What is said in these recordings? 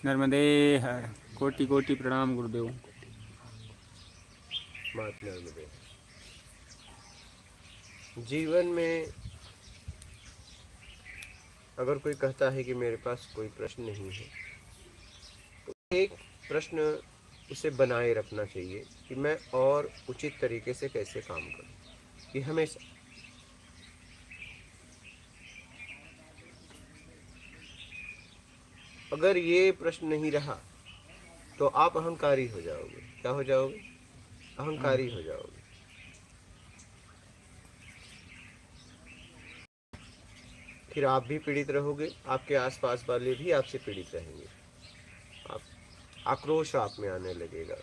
नर्मदे हर। कोटि कोटि प्रणाम गुरुदेव। मात नर्मदे। जीवन में अगर कोई कहता है कि मेरे पास कोई प्रश्न नहीं है, तो एक प्रश्न उसे बनाए रखना चाहिए कि मैं और उचित तरीके से कैसे काम करूं। कि हमेशा अगर ये प्रश्न नहीं रहा तो आप अहंकारी हो जाओगे। क्या हो जाओगे? अहंकारी हो जाओगे। फिर आप भी पीड़ित रहोगे, आपके आसपास वाले भी आपसे पीड़ित रहेंगे। आप आक्रोश आप में आने लगेगा।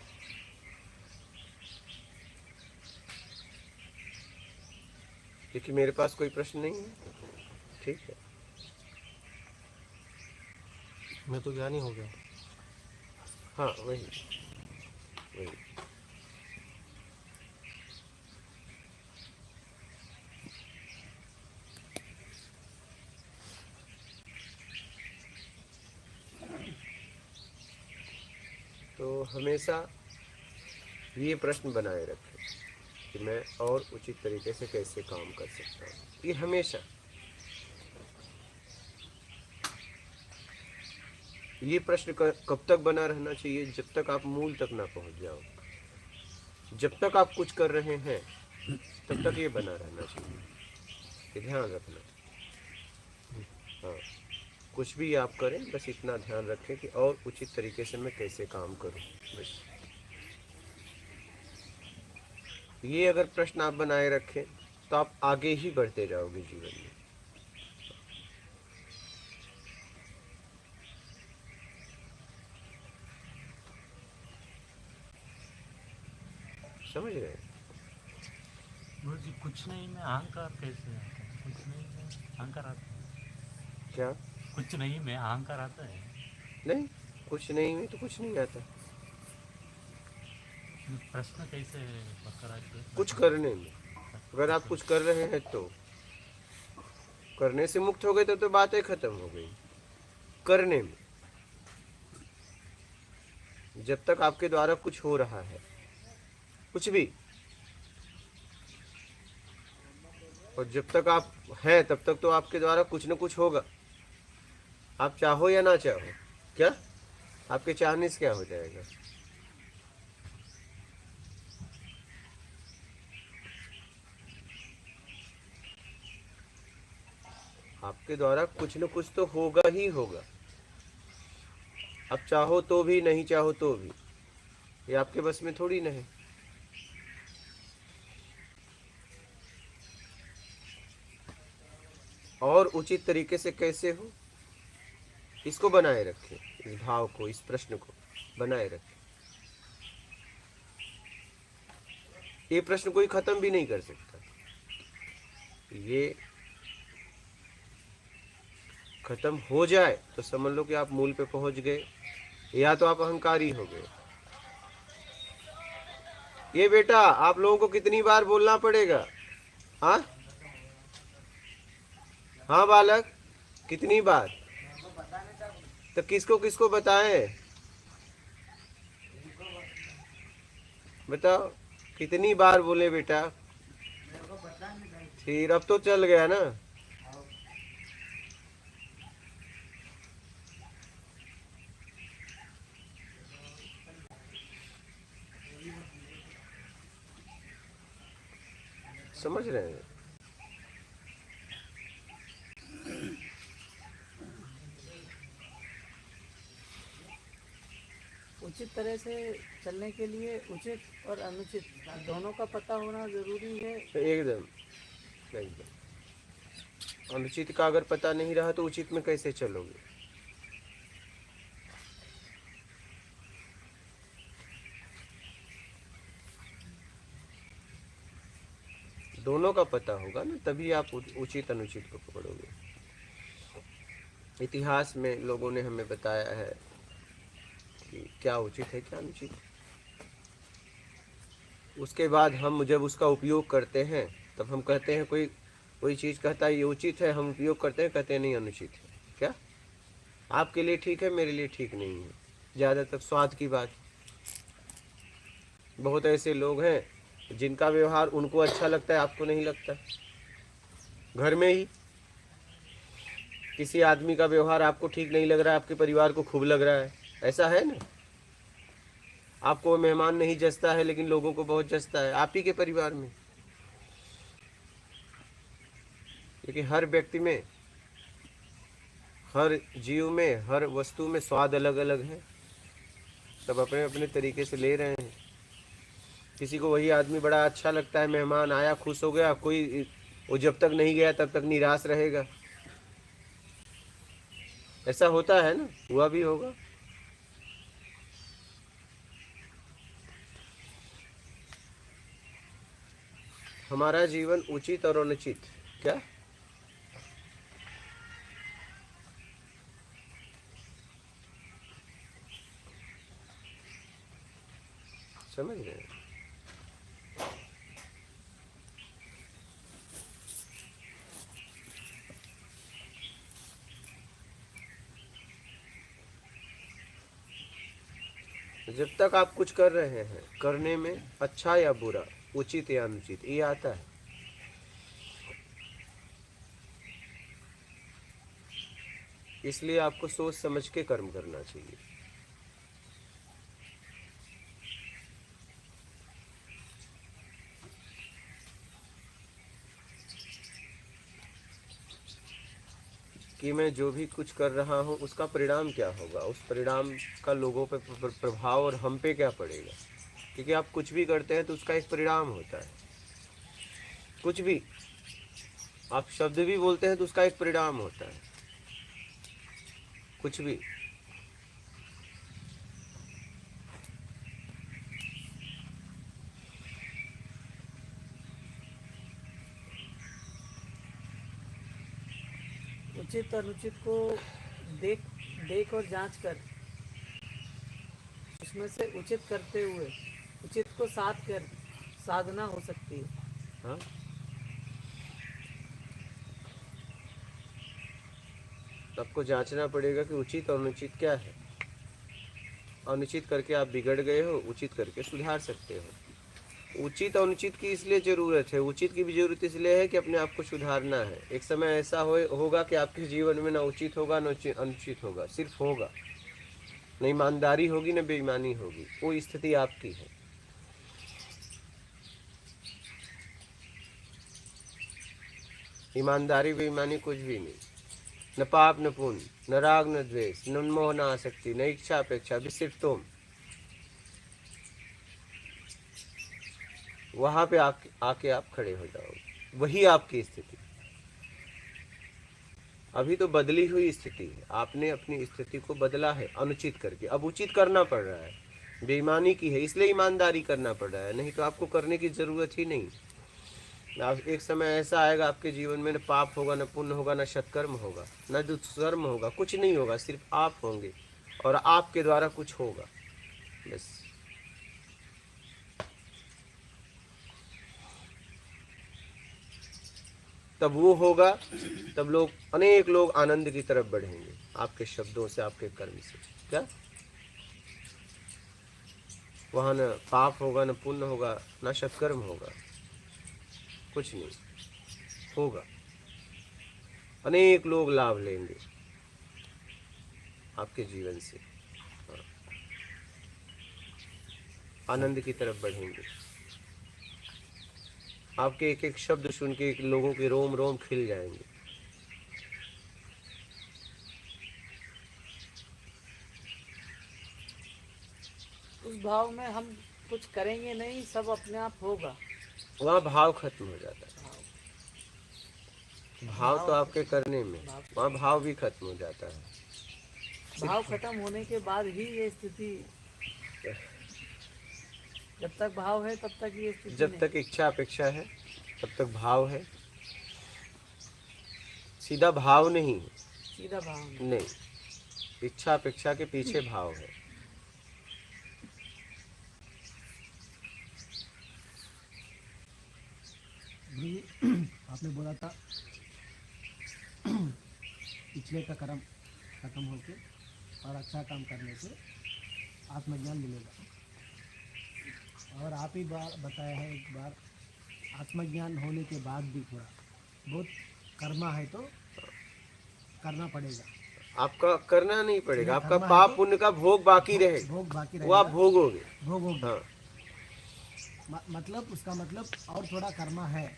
क्योंकि मेरे पास कोई प्रश्न नहीं है। ठीक है, मैं तो ज्ञानी हो गया। हाँ वही वही। तो हमेशा ये प्रश्न बनाए रखें कि मैं और उचित तरीके से कैसे काम कर सकता हूँ। ये हमेशा ये प्रश्न कब तक बना रहना चाहिए? जब तक आप मूल तक ना पहुंच जाओ। जब तक आप कुछ कर रहे हैं तब तक ये बना रहना चाहिए। ये ध्यान रखना। हाँ, कुछ भी आप करें बस इतना ध्यान रखें कि और उचित तरीके से मैं कैसे काम करूं। बस ये अगर प्रश्न आप बनाए रखें तो आप आगे ही बढ़ते जाओगे जीवन में। समझ रहे हैं? गुरु जी कुछ नहीं में अहंकार कैसे आता है? कुछ नहीं में अहंकार आता है? क्या? कुछ नहीं में अहंकार आता है? नहीं, कुछ नहीं में तो कुछ नहीं आता। प्रश्न कैसे बरकरार कुछ करने में, अगर आप कुछ कर रहे हैं तो करने से मुक्त हो गए तो बातें खत्म हो गई। करने में, जब तक आपके द्वारा कुछ हो रहा है, कुछ भी, और जब तक आप हैं तब तक तो आपके द्वारा कुछ न कुछ होगा। आप चाहो या ना चाहो। क्या आपके चाहने से क्या हो जाएगा? आपके द्वारा कुछ न कुछ तो होगा ही होगा। अब चाहो तो भी, नहीं चाहो तो भी, ये आपके बस में थोड़ी ना है। और उचित तरीके से कैसे हो, इसको बनाए रखें। इस भाव को, इस प्रश्न को बनाए रखें। ये प्रश्न कोई खत्म भी नहीं कर सकता। ये खत्म हो जाए तो समझ लो कि आप मूल पे पहुंच गए, या तो आप अहंकारी हो गए। ये बेटा आप लोगों को कितनी बार बोलना पड़ेगा? हाँ हाँ बालक, कितनी बार? तो किसको किसको बताएं? बताओ कितनी बार बोले बेटा? फिर अब तो चल गया ना। समझ रहे हैं? उचित तरह से चलने के लिए उचित और अनुचित दोनों का पता होना जरूरी है। एकदम एकदम। अनुचित का अगर पता नहीं रहा तो उचित में कैसे चलोगे? दोनों का पता होगा ना, तभी आप उचित अनुचित को पकड़ोगे। इतिहास में लोगों ने हमें बताया है कि क्या उचित है क्या अनुचित। उसके बाद हम जब उसका उपयोग करते हैं तब हम कहते हैं, कोई कोई चीज़ कहता है ये उचित है, हम उपयोग करते हैं, कहते हैं नहीं अनुचित है। क्या आपके लिए ठीक है, मेरे लिए ठीक नहीं है, ज़्यादातर स्वाद की बात। बहुत ऐसे लोग हैं जिनका व्यवहार उनको अच्छा लगता है, आपको नहीं लगता। घर में ही किसी आदमी का व्यवहार आपको ठीक नहीं लग रहा है, आपके परिवार को खूब लग रहा है, ऐसा है ना। आपको वो मेहमान नहीं जचता है लेकिन लोगों को बहुत जचता है, आप ही के परिवार में। क्योंकि हर व्यक्ति में, हर जीव में, हर वस्तु में स्वाद अलग अलग है, सब अपने अपने तरीके से ले रहे हैं। किसी को वही आदमी बड़ा अच्छा लगता है, मेहमान आया खुश हो गया, कोई वो जब तक नहीं गया तब तक निराश रहेगा। ऐसा होता है ना, हुआ भी होगा। हमारा जीवन उचित और अनुचित, क्या समझ रहे हैं? जब तक आप कुछ कर रहे हैं, करने में अच्छा या बुरा, उचित या अनुचित, ये आता है। इसलिए आपको सोच समझ के कर्म करना चाहिए। कि मैं जो भी कुछ कर रहा हूँ उसका परिणाम क्या होगा, उस परिणाम का लोगों पे प्रभाव और हम पे क्या पड़ेगा। क्योंकि आप कुछ भी करते हैं तो उसका एक परिणाम होता है। कुछ भी आप शब्द भी बोलते हैं तो उसका एक परिणाम होता है। कुछ भी उचित और अनुचित को देख देख और जांच कर उसमें से उचित करते हुए उचित को साध कर साधना हो सकती है। हाँ, आपको जांचना पड़ेगा कि उचित और अनुचित क्या है। अनुचित करके आप बिगड़ गए हो, उचित करके सुधार सकते हो। उचित और अनुचित की इसलिए जरूरत है, उचित की भी जरूरत इसलिए है कि अपने आप को सुधारना है। एक समय ऐसा होगा कि आपके जीवन में ना उचित होगा ना अनुचित होगा, सिर्फ होगा। न ईमानदारी होगी न बेईमानी होगी, वो स्थिति आपकी है। ईमानदारी बेईमानी कुछ भी नहीं, न पाप न पुण्य, न राग न द्वेष, न मोह न आसक्ति, न इच्छा अपेक्षा, भी सिर्फ तुम। वहां पे आके आप खड़े हो जाओगे, वही आपकी स्थिति। अभी तो बदली हुई स्थिति है, आपने अपनी स्थिति को बदला है अनुचित करके, अब उचित करना पड़ रहा है। बेईमानी की है इसलिए ईमानदारी करना पड़ रहा है, नहीं तो आपको करने की जरूरत ही नहीं। आप एक समय ऐसा आएगा आपके जीवन में, न पाप होगा, न पुण्य होगा, न सत्कर्म होगा, न दुष्कर्म होगा, कुछ नहीं होगा, सिर्फ आप होंगे और आपके द्वारा कुछ होगा, बस। तब वो होगा, तब अनेक लोग आनंद की तरफ बढ़ेंगे, आपके शब्दों से, आपके कर्म से। क्या वहां न पाप होगा, न पुण्य होगा, न सत्कर्म होगा, कुछ नहीं होगा। अनेक लोग लाभ लेंगे आपके जीवन से, आनंद की तरफ बढ़ेंगे। आपके एक एक शब्द सुन के लोगों के रोम रोम खिल जाएंगे। उस भाव में हम कुछ करेंगे नहीं, सब अपने आप होगा। वहाँ भाव खत्म हो जाता है। भाव तो आपके करने में, वहाँ भाव भी खत्म हो जाता है। भाव खत्म होने के बाद ही ये स्थिति, जब तक भाव है तब तक ये स्थिति जब तक इच्छा अपेक्षा है तब तक भाव है। सीधा भाव नहीं, सीधा भाव नहीं, इच्छा अपेक्षा के पीछे भाव है। आपने बोला था पिछले का कर्म खत्म होके और अच्छा काम करने से आत्मज्ञान मिलेगा। और आप ही बताया है एक बार, आत्मज्ञान होने के बाद भी थोड़ा बहुत कर्मा है तो करना पड़ेगा। आपका करना नहीं पड़ेगा, नहीं, आपका कर्मा है पाप तो पुण्य का भोग बाकी रहेगा, भोग बाकी वो आप रहेगा, भोगोगे। भोग होगा। हाँ, मतलब उसका मतलब और थोड़ा कर्मा है,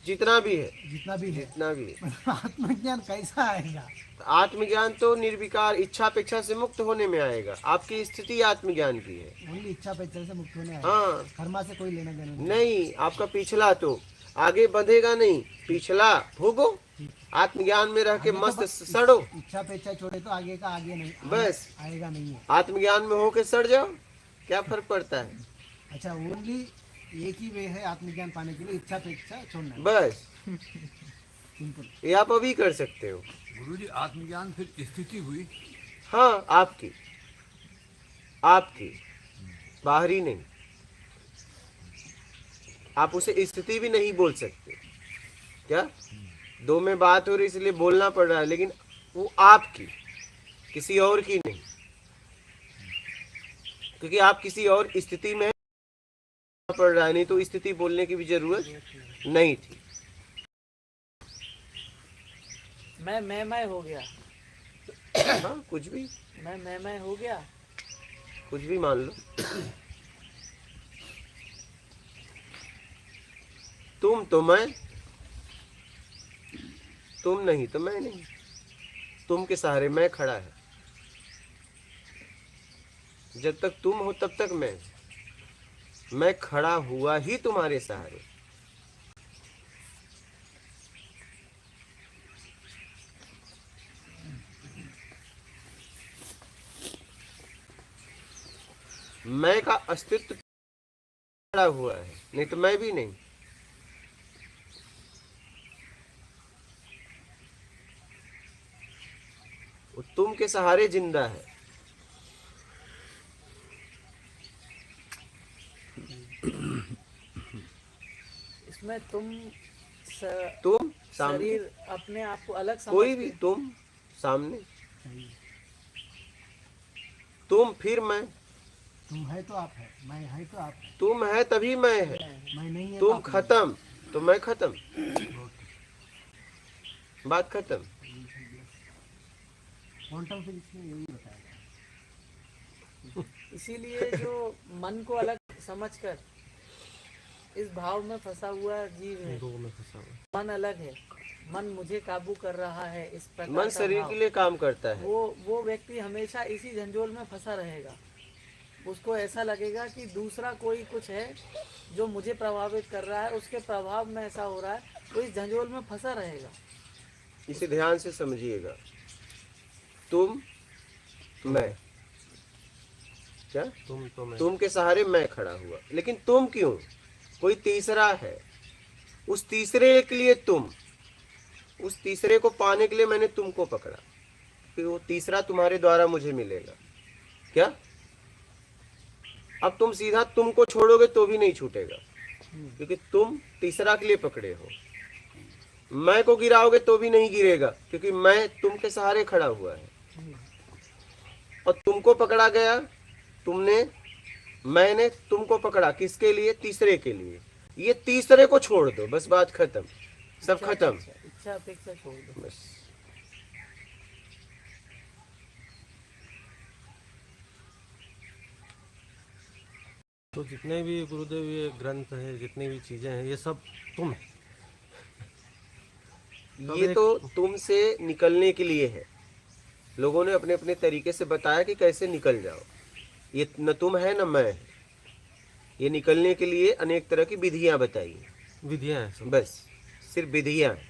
जितना भी है, जितना भी है। जितना भी है। मतलब आत्मज्ञान कैसा आएगा? आत्मज्ञान तो निर्विकार इच्छा अपेक्षा से मुक्त होने में आएगा। आपकी स्थिति आत्मज्ञान की है। ओनली इच्छा पेक्षा से मुक्त होने आएगा, हाँ, कर्मा से कोई लेना देना नहीं, आपका पिछला तो आगे बढ़ेगा नहीं, पिछला भोगो, आत्मज्ञान में रह के आगे तो मस्त बस सड़ो। इच्छा पेक्षा छोड़े तो आगे का आगे नहीं, बस आएगा नहीं है। आत्मज्ञान में होके सड़ जाओ, क्या फर्क पड़ता है। अच्छा, ओनली एक ही वे है आत्मज्ञान पाने के लिए, इच्छा पेक्षा छोड़ना है। बस सिंपल। ये आप अभी कर सकते हो। गुरुजी आत्मज्ञान फिर स्थिति हुई। हाँ, आपकी आपकी बाहरी नहीं। आप उसे स्थिति भी नहीं बोल सकते। क्या दो में बात हो रही इसलिए बोलना पड़ रहा है, लेकिन वो आपकी, किसी और की नहीं, क्योंकि आप किसी और स्थिति में पड़ रहा है, नहीं तो स्थिति बोलने की भी जरूरत नहीं थी। मैं हो गया, हाँ, कुछ भी, मैं हो गया। कुछ भी मान लो। तुम तो मैं, तुम नहीं तो मैं नहीं, तुम के सहारे मैं खड़ा है। जब तक तुम हो तब तक मैं खड़ा हुआ ही तुम्हारे सहारे। मैं का अस्तित्व खड़ा हुआ है, नहीं तो मैं भी नहीं। वो तुम के सहारे जिंदा है। इसमें तुम तुम सामने, शरीर अपने आप को अलग समझ कोई भी, तुम सामने, तुम फिर मैं, तुम है तो आप है, मैं है तो आप है, तुम है तभी मैं है, मैं नहीं है तो तुम आप नहीं। खत्म तो मैं खत्म, बात खत्म। क्वांटम फिजिक्स में यही बताया गया। इसीलिए जो मन को अलग समझकर इस भाव में फंसा हुआ जीव है, मन अलग है, मन मुझे काबू कर रहा है, इस प्रकार मन का शरीर भाव, के लिए काम करता है। वो व्यक्ति हमेशा इसी झंझोल में फंसा रहेगा। उसको ऐसा लगेगा कि दूसरा कोई कुछ है जो मुझे प्रभावित कर रहा है, उसके प्रभाव में ऐसा हो रहा है, तो इस झंझोल में फंसा रहेगा। इसे ध्यान से समझिएगा। तुम मैं, क्या तुम के सहारे मैं खड़ा हुआ, लेकिन तुम क्यों? कोई तीसरा है, उस तीसरे के लिए तुम, उस तीसरे को पाने के लिए मैंने तुमको पकड़ा, फिर वो तीसरा तुम्हारे द्वारा मुझे मिलेगा। क्या अब तुम सीधा तुमको छोड़ोगे तो भी नहीं छूटेगा, क्योंकि तुम तीसरा के लिए पकड़े हो। मैं को गिराओगे तो भी नहीं गिरेगा, क्योंकि मैं तुम के सहारे खड़ा हुआ है। और तुमको पकड़ा गया, तुमने, मैंने तुमको पकड़ा, किसके लिए? तीसरे के लिए। ये तीसरे को छोड़ दो, बस बात खत्म, सब खत्म। इच्छा अपेक्षा छोड़ दो। बस तो जितने भी गुरुदेव ये ग्रंथ है, जितनी भी चीजें हैं, ये सब तुम है। ये तो तुमसे निकलने के लिए है। लोगों ने अपने अपने तरीके से बताया कि कैसे निकल जाओ। ये न तुम है न मैं है। ये निकलने के लिए अनेक तरह की विधियां बताई हैं। विधियां हैं सब। बस सिर्फ विधियां हैं।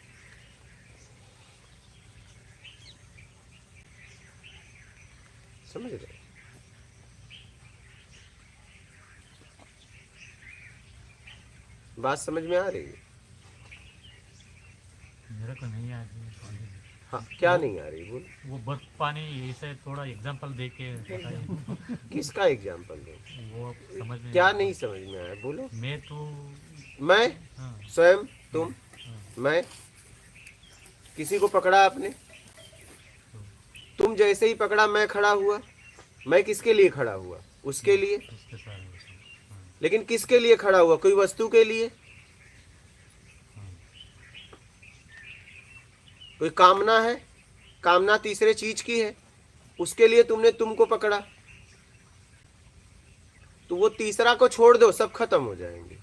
समझ रहे? बात समझ में आ रही है? मेरे को नहीं आ रही। हाँ, क्या नहीं आ रही? बोल। वो बर्फ पानी ऐसे थोड़ा एग्जांपल दे के बताइए। किसका एग्जाम्पल दो? वो समझ में क्या नहीं समझ में आया? बोलो। मैं तो मैं, हाँ, स्वयं, तुम, मैं, किसी को पकड़ा आपने तुम जैसे ही पकड़ा मैं खड़ा हुआ, मैं किसके लिए खड़ा हुआ? उसके लिए। उसके सारे वचन। लेकिन किसके लिए खड़ा हुआ? कोई वस्तु के लिए, कोई कामना है, कामना तीसरे चीज की है, उसके लिए तुमने तुमको पकड़ा। तो वो तीसरा को छोड़ दो, सब खत्म हो जाएंगे।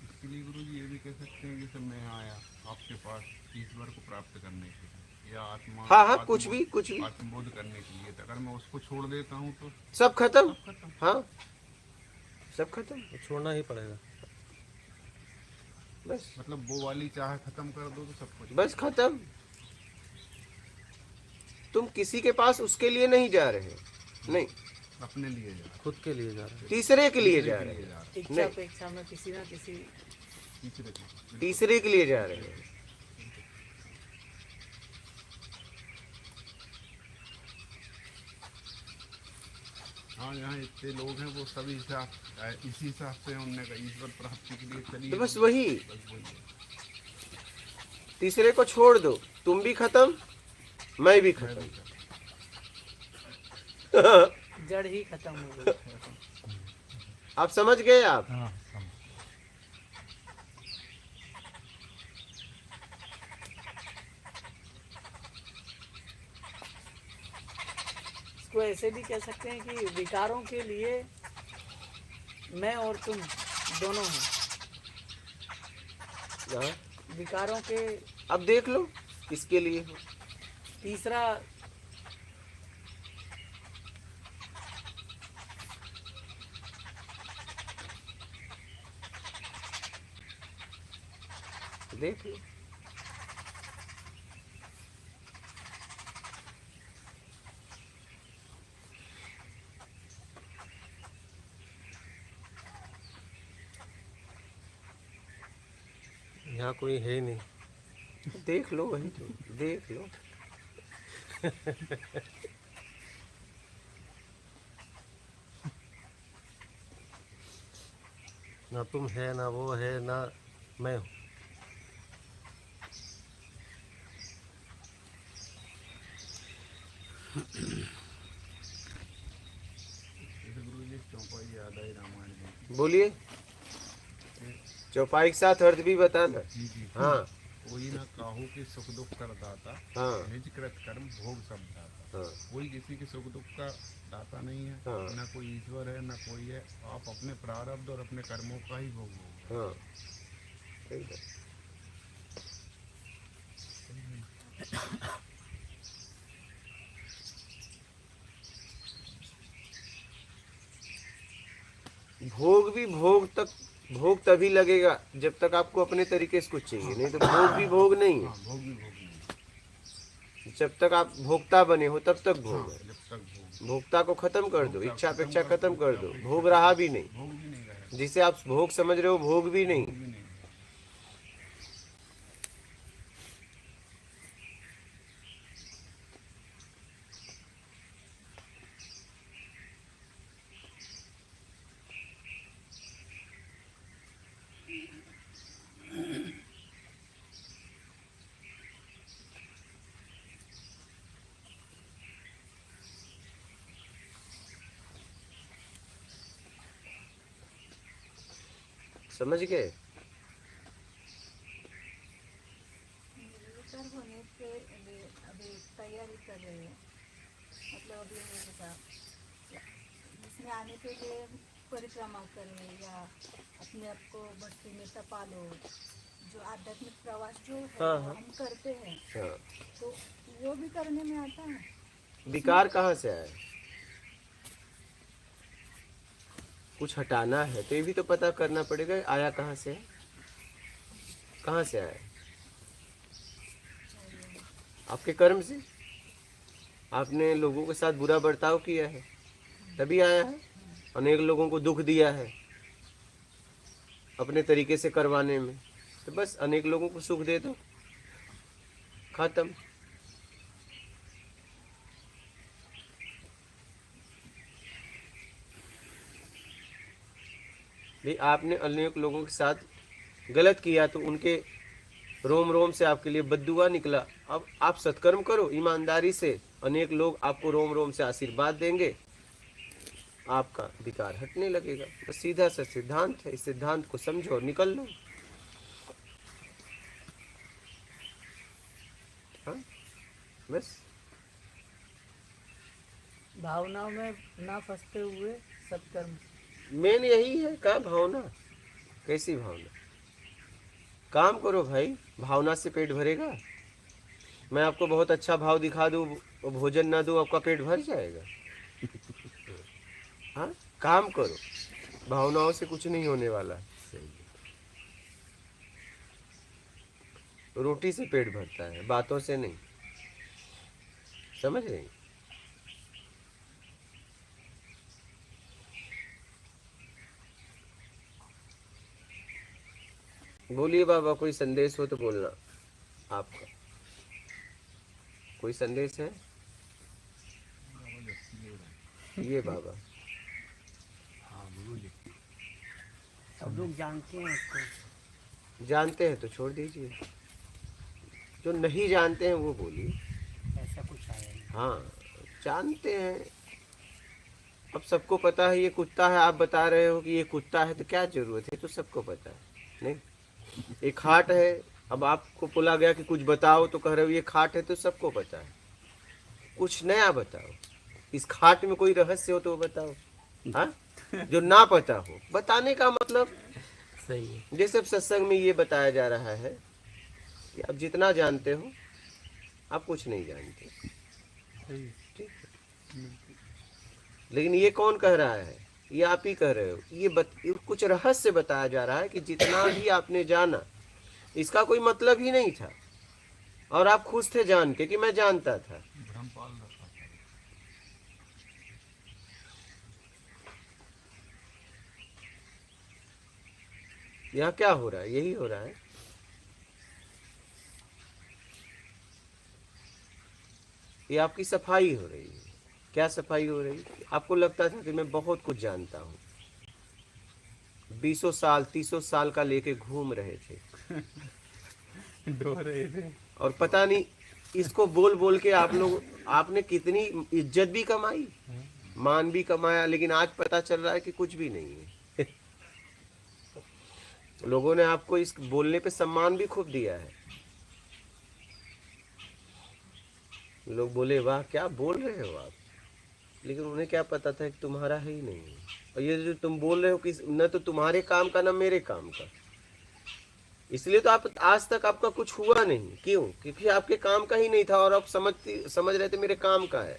इसके लिए गुरु जी ये भी कह सकते हैं जैसे मैं आया आपके पास ईश्वर को प्राप्त करने के लिए या आत्मा हाँ, कुछ भी आत्मबोध करने के लिए, तो अगर मैं उसको छोड़ देता हूँ तो सब खत्म। हाँ, सब खत्म, तो छोड़ना ही पड़ेगा। बस मतलब वो वाली चाह खत्म कर दो तो सब कुछ बस खत्म। तुम किसी के पास उसके लिए नहीं जा रहे, नहीं, अपने लिए जा खुद के लिए जा रहे हैं। तीसरे के लिए जा रहे रहे हैं, इच्छा अपेक्षा में किसी ना किसी तीसरे के। तीसरे के लिए जा रहे हैं। हाँ, यहाँ इतने लोग हैं वो सभी इसी हिसाब से उनने कहा ईश्वर प्राप्ति के लिए चलिए। तो बस वही, बस वही है। तीसरे को छोड़ दो, तुम भी खत्म, मैं भी खत्म। जड़ ही खत्म हो गई। आप समझ गए? आप हाँ समझ। इसको ऐसे भी कह सकते हैं कि विकारों के लिए मैं और तुम दोनों हैं। हाँ, विकारों के अब देख लो किसके लिए हो। तीसरा देख लो। यहाँ कोई है ही नहीं। देख लो, वही तो देख लो। ना तुम है, ना वो है, ना मैं हूँ। जैसे गुरु जी चौपाई याद आई रामायण में। बोलिए, चौपाई के साथ अर्थ भी बताना। जी जी। हाँ कोई ना काहू के सुख दुख कर दाता, हाँ निज कृत कर्म भोग सब दाता। हाँ कोई किसी के सुख दुख का दाता नहीं है, हाँ। ना कोई ईश्वर है, ना कोई है। आप अपने प्रारब्ध और अपने कर्मों का ही भोग हो। हाँ, सही बात। भोग भी भोग तभी लगेगा जब तक आपको अपने तरीके से कुछ चाहिए, नहीं तो भोग भी भोग नहीं है। हाँ, भोग भी भोग नहीं। जब तक आप भोक्ता बने हो तब तक भोग है। जब तक भोग भोक्ता को खत्म कर दो, इच्छा अपेक्षा खत्म कर दो, भोग रहा भी नहीं। भोग भी नहीं रहेगा, जिसे आप भोग समझ रहे हो भोग भी नहीं। भोग भी नहीं। समझ गए? रिटायर होने के लिए अभी तैयारी कर रहे हैं। मतलब अभी मेरे साथ इसमें आने के लिए परिक्रमा करें या अपने आप को भक्ति में तपा लो। जो आध्यात्मिक प्रवास जो है हाँ, हाँ। हम करते हैं, हाँ, तो वो भी करने में आता है। विकार कहाँ से आया? कुछ हटाना है तो ये भी तो पता करना पड़ेगा आया कहाँ से है, कहाँ से आया? आपके कर्म से। आपने लोगों के साथ बुरा बर्ताव किया है तभी आया है। अनेक लोगों को दुख दिया है अपने तरीके से करवाने में, तो बस अनेक लोगों को सुख दे दो, खत्म। भाई आपने अनेक लोगों के साथ गलत किया तो उनके रोम रोम से आपके लिए बद्दुआ निकला। अब आप सत्कर्म करो ईमानदारी से, अनेक लोग आपको रोम रोम से आशीर्वाद देंगे, आपका विकार हटने लगेगा। बस सीधा सा सिद्धांत है, इस सिद्धांत को समझो और निकल लो। हाँ बस भावनाओं में ना फंसते हुए सत्कर्म। मेन यही है। क्या भावना? कैसी भावना? काम करो भाई, भावना से पेट भरेगा? मैं आपको बहुत अच्छा भाव दिखा दूं, भोजन ना दूं, आपका पेट भर जाएगा? हाँ, काम करो, भावनाओं से कुछ नहीं होने वाला। रोटी से पेट भरता है, बातों से नहीं। समझ रहे हैं? बोलिए बाबा, कोई संदेश हो तो बोलना। आपका कोई संदेश है? ये बाबा सब लोग जानते हैं उसको। जानते हैं तो छोड़ दीजिए, जो नहीं जानते हैं वो बोलिए। ऐसा कुछ आया नहीं। हाँ, जानते हैं। अब सबको पता है ये कुत्ता है, आप बता रहे हो कि ये कुत्ता है, तो क्या जरूरत है? तो सबको पता है। नहीं, एक खाट है, अब आपको बोला गया कि कुछ बताओ, तो कह रहे हो ये खाट है, तो सबको पता है। कुछ नया बताओ, इस खाट में कोई रहस्य हो तो बताओ। हाँ, जो ना पता हो, बताने का मतलब सही है। जैसे सत्संग में ये बताया जा रहा है कि आप जितना जानते हो, आप कुछ नहीं जानते। ठीक है, लेकिन ये कौन कह रहा है? ये आप ही कह रहे हो। ये कुछ रहस्य बताया जा रहा है कि जितना भी आपने जाना, इसका कोई मतलब ही नहीं था, और आप खुश थे जान के कि मैं जानता था। भ्रम पाल रखा था। यहाँ क्या हो रहा है? यही हो रहा है। ये आपकी सफाई हो रही है। क्या सफाई हो रही है? आपको लगता था कि मैं बहुत कुछ जानता हूँ, 20 साल 30 साल का लेके घूम रहे थे, डो रहे थे। और पता नहीं इसको बोल बोल के आपने कितनी इज्जत भी कमाई, मान भी कमाया, लेकिन आज पता चल रहा है कि कुछ भी नहीं है। लोगों ने आपको इस बोलने पे सम्मान भी खूब दिया है। लोग बोले वाह क्या बोल रहे हो आप, लेकिन उन्हें क्या पता था कि तुम्हारा है ही नहीं है। और ये जो तुम बोल रहे हो कि न तो तुम्हारे काम का न मेरे काम का, इसलिए तो आप आज तक आपका कुछ हुआ नहीं। क्यों? क्योंकि आपके काम का ही नहीं था, और आप समझ रहे थे मेरे काम का है।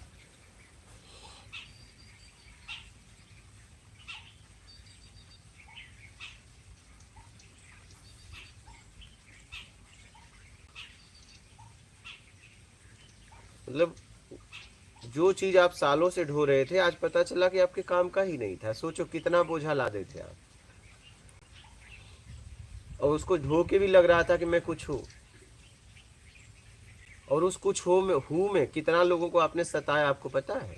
मतलब जो चीज आप सालों से ढो रहे थे, आज पता चला कि आपके काम का ही नहीं था। सोचो कितना बोझा लादे थे आप, और उसको ढो के भी लग रहा था कि मैं कुछ हूं, और उस कुछ हूं में कितना लोगों को आपने सताया, आपको पता है?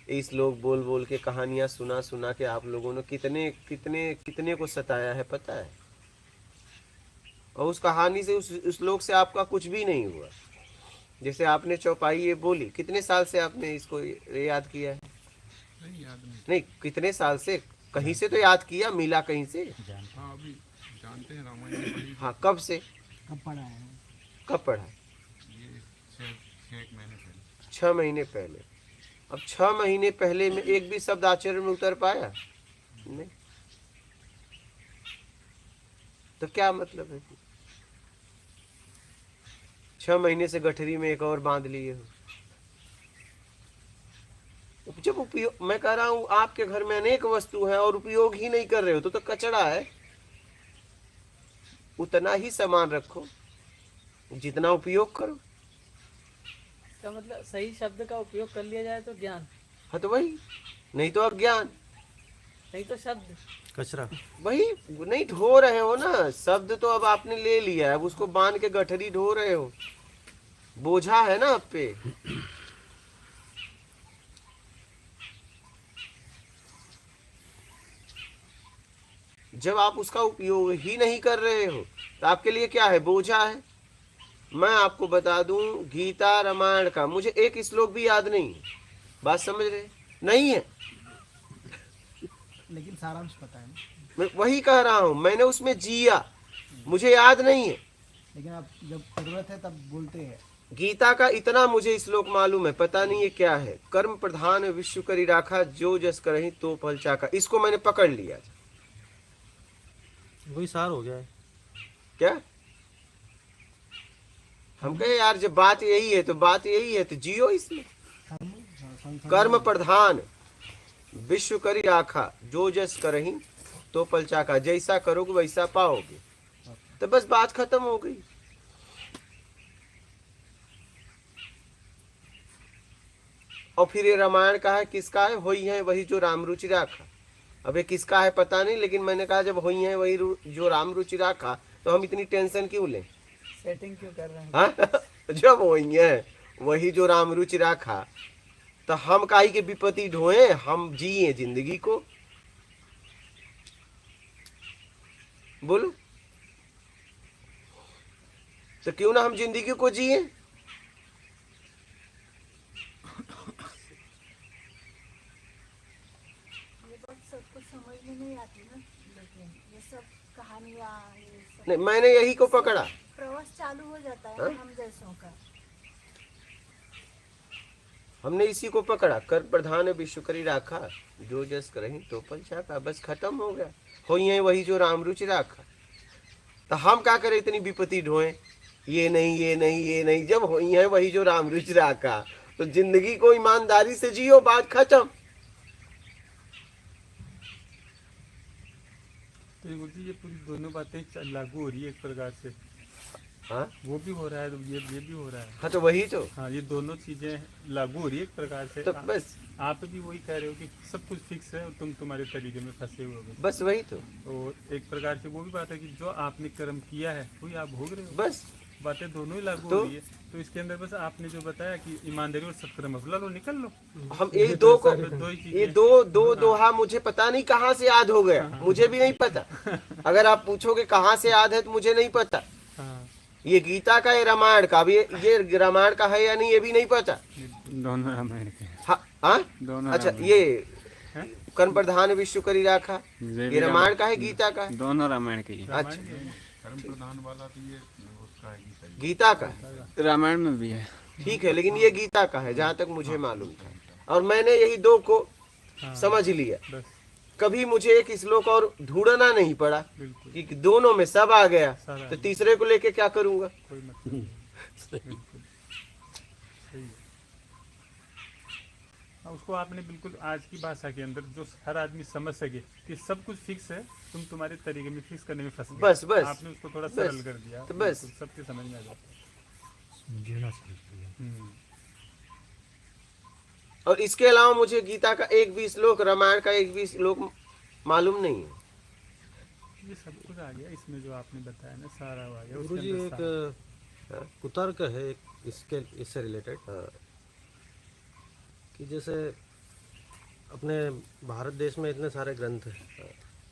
इस लोग बोल बोल के, कहानियां सुना सुना के आप लोगों ने कितने कितने कितने को सताया है, पता है? और उस कहानी से, उस लोग से आपका कुछ भी नहीं हुआ। जैसे आपने चौपाई ये बोली, कितने साल से आपने इसको याद किया है? नहीं, याद नहीं। नहीं, कितने साल से? कहीं से तो याद किया, मिला कहीं से। हाँ, अभी जानते हैं, रामायण में पढ़ी। हाँ, कब से? कब पढ़ा है? कब पढ़ा? ये 6 महीने पहले। 6 महीने पहले। अब 6 महीने पहले में एक भी शब्द आचरण में उतर पाया नहीं, तो क्या मतलब है? 6 महीने से गठरी में एक और बांध लिए हो। जब उपयोग, मैं कह रहा हूं आपके घर में अनेक वस्तु है और उपयोग ही नहीं कर रहे हो, तो कचरा है। उतना ही सामान रखो जितना उपयोग करो। इसका मतलब सही शब्द का उपयोग कर लिया जाए तो ज्ञान, हाँ तो वही, नहीं तो अज्ञान, नहीं तो शब्द कचरा। वही नहीं ढो रहे हो ना। शब्द तो अब आपने ले लिया है, अब उसको बांध के गठरी ढो रहे हो, बोझा है ना आप पे। जब आप उसका उपयोग ही नहीं कर रहे हो तो आपके लिए क्या है, बोझा है। मैं आपको बता दूं, गीता रामायण का मुझे एक श्लोक भी याद नहीं है। बात समझ रहे नहीं है? लेकिन सारांश पता है ना। मैं वही कह रहा हूं, मैंने उसमें जिया, मुझे याद नहीं है। लेकिन आप जब जरूरत है तब बोलते हैं। गीता का इतना मुझे श्लोक मालूम है, पता नहीं ये क्या है। कर्म प्रधान विश्व करी राखा, जो जस करहि तो फल चाखा। इसको मैंने पकड़ लिया। वही सार हो गया है। क्या हम कहे यार, जब बात यही है तो बात यही है तो जियो इसमें। कर्म प्रधान विश्व करी राखा, जो जस करहि तो फल चाखा। जैसा करोगे वैसा पाओगे। तो बस बात खत्म हो गई। और फिर ये रामायण का है, किसका है? होई है वही जो राम रुचि राखा। अब ये किसका है पता नहीं, लेकिन मैंने कहा जब होई है वही जो राम रुचि राखा, तो हम इतनी टेंशन क्यों लें? सेटिंग क्यों कर रहे हैं? हाँ? जब होई है वही जो राम रुचि राखा, तो हम काहे के विपत्ति ढोए, हम जिए जिंदगी को। बोलो, तो क्यों ना हम जिंदगी को जिए। ये बात सबको समझ में नहीं आती ना, लेकिन ये सब कहानियाँ, ये सब नहीं, मैंने यही को पकड़ा। प्रवास चालू हो जाता है हाँ? हम जैसों का। हमने इसी को पकड़ा। कर प्रधान विश्व करी राखा, जो जस करहि तो फल चाखा। बस खत्म हो गया। होई है वही जो राम रुचि राखा। तो हम क्या करें इतनी विपत्ति ढोए, ये नहीं ये नहीं ये नहीं। जब होई है वही जो राम रुचि राखा, तो जिंदगी को ईमानदारी से जियो, बात खत्म। तो ये गुरुजी, ये पूरी दोनों बातें लागू हो रही है एक प्रकार से। हाँ वो भी हो रहा है, तो ये भी हो रहा है। हाँ, तो वही तो। हाँ, ये दोनों चीजें लागू हो रही है एक प्रकार से। तो बस आप भी वही कह रहे हो कि सब कुछ फिक्स है और तुम तुम्हारे तरीके में फंसे हुए हो। बस वही तो। और एक प्रकार से वो भी बात है कि जो आपने कर्म किया है वही आप भोग रहे हो। बस बातें दोनों ही लागू तो हो रही है। तो इसके अंदर बस आपने जो बताया कि ईमानदारी और सत्कर्म अपना लो, निकल लो। हम ये दो को, दो ही चीजें। ये दो दोहा मुझे पता नहीं कहाँ से याद हो गया। मुझे भी नहीं पता। अगर आप पूछोगे कहाँ से याद है तो मुझे नहीं पता। हाँ, ये गीता का, ये रामायण का। भी ये रामायण का है या नहीं ये भी नहीं पता। दोनों रामायण के। हाँ? दोनों अच्छा, रामायण। ये हैं? कर्म प्रधान विश्व करी राखा, ये रामायण का है, गीता का है? दोनों रामायण के ही। अच्छा, कर्म प्रधान वाला तो ये उसका है गीता जी। गीता का है। रामायण में भी है। ठीक है, लेकिन ये गीता का है जहाँ तक मुझे मालूम था। और मैंने यही दो को हाँ, समझ लिया। बस कभी मुझे एक श्लोक और ढूंढना नहीं पड़ा बिल्कुल कि दोनों में सब आ गया, सारा तो तीसरे को लेके क्या करूंगा। कोई मतलब नहीं। बिल्कुल सही है। हाँ, उसको आपने बिल्कुल आज की भाषा के अंदर जो हर आदमी समझ सके कि सब कुछ फिक्स है, तुम तुम्हारे तरीके में फिक्स करने में फंस गए। बस बस आपने उसको थोड़ा बस, सरल कर दिया, तो बस। बिल्कुल सबके समझ में आ जाता है। और इसके अलावा मुझे गीता का एक भी श्लोक, रामायण का एक भी श्लोक मालूम नहीं है। ये सब कुछ आ गया इसमें जो आपने बताया ना, सारा आ गया। गुरु उसके जी अंदर सारा। एक कुतर्क है एक इससे रिलेटेड, हाँ, कि जैसे अपने भारत देश में इतने सारे ग्रंथ हैं।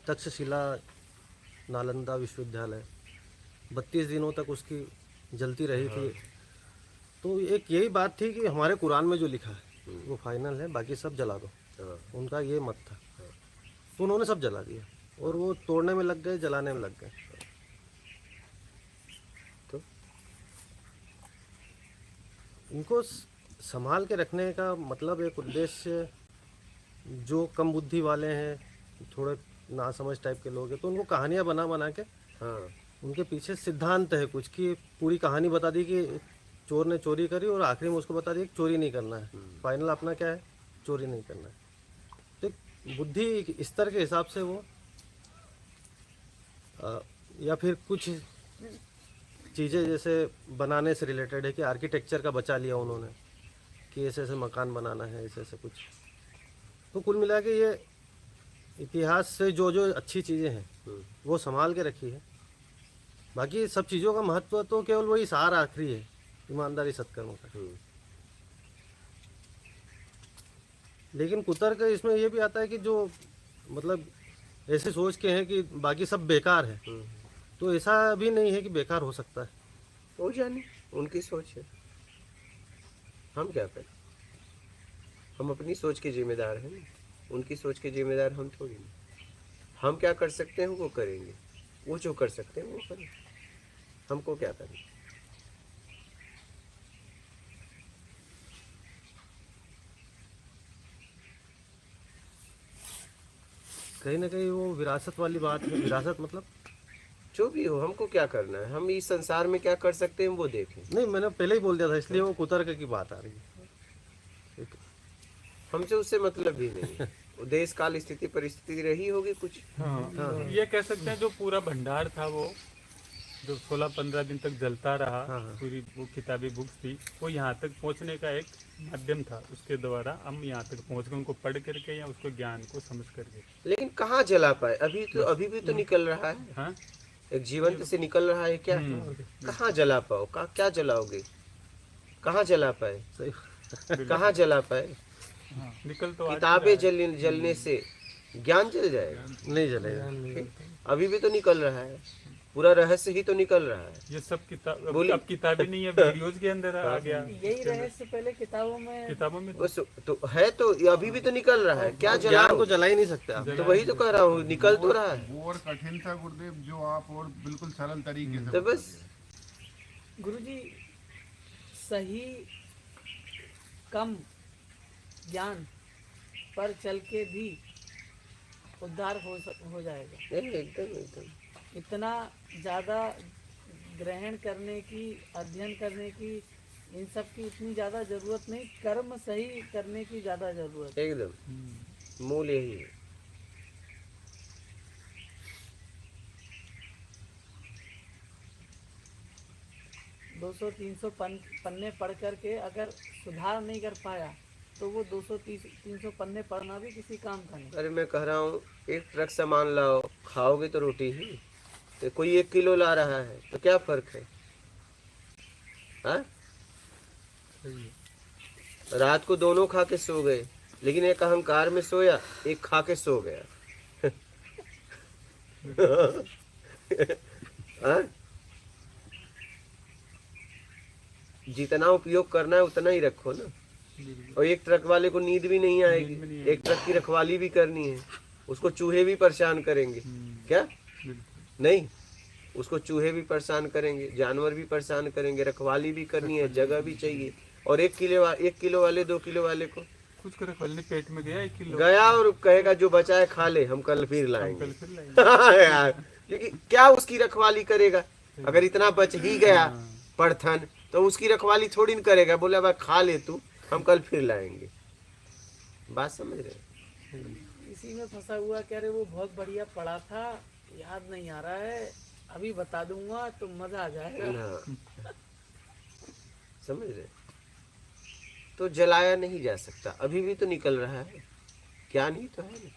तक्षशिला नालंदा विश्वविद्यालय 32 दिनों तक उसकी जलती रही थी। तो एक यही बात थी कि हमारे कुरान में जो लिखा है वो फाइनल है, बाकी सब जला दो। हाँ, उनका ये मत था। तो उन्होंने सब जला दिया और वो तोड़ने में लग गए, जलाने में लग गए। तो इनको संभाल के रखने का मतलब एक उद्देश्य, जो कम बुद्धि वाले हैं, थोड़े नासमझ टाइप के लोग हैं, तो उनको कहानियाँ बना बना के, हाँ, उनके पीछे सिद्धांत है कुछ, कि पूरी कहानी बता दी कि चोर ने चोरी करी और आखिरी में उसको बता दिया कि चोरी नहीं करना है, फाइनल अपना क्या है, चोरी नहीं करना है। तो बुद्धि स्तर के हिसाब से वो या फिर कुछ चीज़ें जैसे बनाने से रिलेटेड है कि आर्किटेक्चर का बचा लिया उन्होंने कि ऐसे ऐसे मकान बनाना है, ऐसे ऐसे कुछ। तो कुल मिला के ये इतिहास से जो जो अच्छी चीज़ें हैं वो संभाल के रखी है। बाकी सब चीज़ों का महत्व तो केवल वही सार आखिरी है, ईमानदारी सत्कर्मों का। लेकिन कुतर्क इसमें ये भी आता है कि जो मतलब ऐसे सोच के हैं कि बाकी सब बेकार है, तो ऐसा भी नहीं है कि बेकार हो सकता है। हो जाने, उनकी सोच है, हम क्या करें? हम अपनी सोच के जिम्मेदार हैं ना, उनकी सोच के जिम्मेदार हम थोड़ी नहीं। हम क्या कर सकते हैं वो करेंगे, वो जो कर सकते हैं वो करें, हमको क्या करना। कहीं ना कहीं वो विरासत वाली बात है। विरासत मतलब जो भी हो, हमको क्या करना है, हम इस संसार में क्या कर सकते हैं वो देखें। नहीं, मैंने पहले ही बोल दिया था, इसलिए वो कुतर्क की बात आ रही है। हमसे उससे मतलब भी नहीं है। वो देश काल स्थिति परिस्थिति रही होगी कुछ। हाँ, ये कह सकते हैं जो पूरा भंडार था वो जो 16-15 दिन तक जलता रहा, पूरी वो किताबें बुक्स थी, वो यहाँ तक पहुँचने का एक माध्यम था। उसके द्वारा हम यहाँ तक पहुँच गए, उनको पढ़ करके या उसको ज्ञान को समझ करके। लेकिन कहाँ जला पाए? अभी भी तो निकल रहा है। हाँ, एक जीवंत से निकल रहा है क्या? कहाँ जला पाओ? क्या जलाओगे? कहाँ जला पाए? कहाँ जला पाए? निकल तो किताबें जलने से ज्ञान जल जाएगा? नहीं जलेगा। अभी भी तो निकल रहा है, पूरा रहस्य ही तो निकल रहा है। ये सब किताब बोलिए। अब किताबें नहीं है, वीडियोज के अंदर आ गया। यही रहस्य पहले किताबों में बस तो है, तो ये अभी भी तो निकल रहा है। क्या ज्ञान जलाओ? को जला ही नहीं सकते आप। तो वही तो कह रहा हूँ, निकल तो रहा है। वो और कठिन था गुरुदेव, जो आप और बिल्कुल सरल तरीके से तो बता बस दिए। गुरुजी सही कम ज्ञान पर चल के भी उद्धार हो जाएगा। एकदम एकदम इतना ज़्यादा ग्रहण करने की, अध्ययन करने की, इन सब की इतनी ज़्यादा ज़रूरत नहीं, कर्म सही करने की ज़्यादा ज़रूरत है। एकदम मूल यही है। दो 200-300 पन्ने पढ़ करके अगर सुधार नहीं कर पाया तो वो 200-300 पन्ने पढ़ना भी किसी काम का नहीं। अरे मैं कह रहा हूँ, एक ट्रक सामान लाओ, खाओगे तो रोटी ही। तो कोई 1 किलो ला रहा है तो क्या फर्क है? हाँ? रात को दोनों खा के सो गए, लेकिन एक अहंकार में सोया, एक खा के सो गया। हाँ? जितना उपयोग करना है उतना ही रखो ना। और एक ट्रक वाले को नींद भी नहीं आएगी, एक ट्रक की रखवाली भी करनी है, उसको चूहे भी परेशान करेंगे क्या? नहीं, उसको चूहे भी परेशान करेंगे, जानवर भी परेशान करेंगे, रखवाली भी करनी है, जगह भी चाहिए। और 1 किलो वाले 2 किलो वाले को कुछ कर रखवाली पेट में गया 1 किलो गया और कहेगा जो बचा है खा ले, हम कल फिर लाएंगे। कल फिर लाएंगे। हाँ यार, क्योंकि क्या उसकी रखवाली करेगा? अगर इतना बच ही गया पड़थन तो उसकी रखवाली थोड़ी न करेगा, बोले भाई खा ले तू, हम कल फिर लाएंगे। बात समझ रहे? इसी में फंसा हुआ, कह रहे वो बहुत बढ़िया पढ़ा था, याद नहीं आ रहा है, अभी बता दूंगा तो मजा आ जाएगा। हाँ, समझ रहे? तो जलाया नहीं जा सकता, अभी भी तो निकल रहा है। ज्ञान ही तो है ना,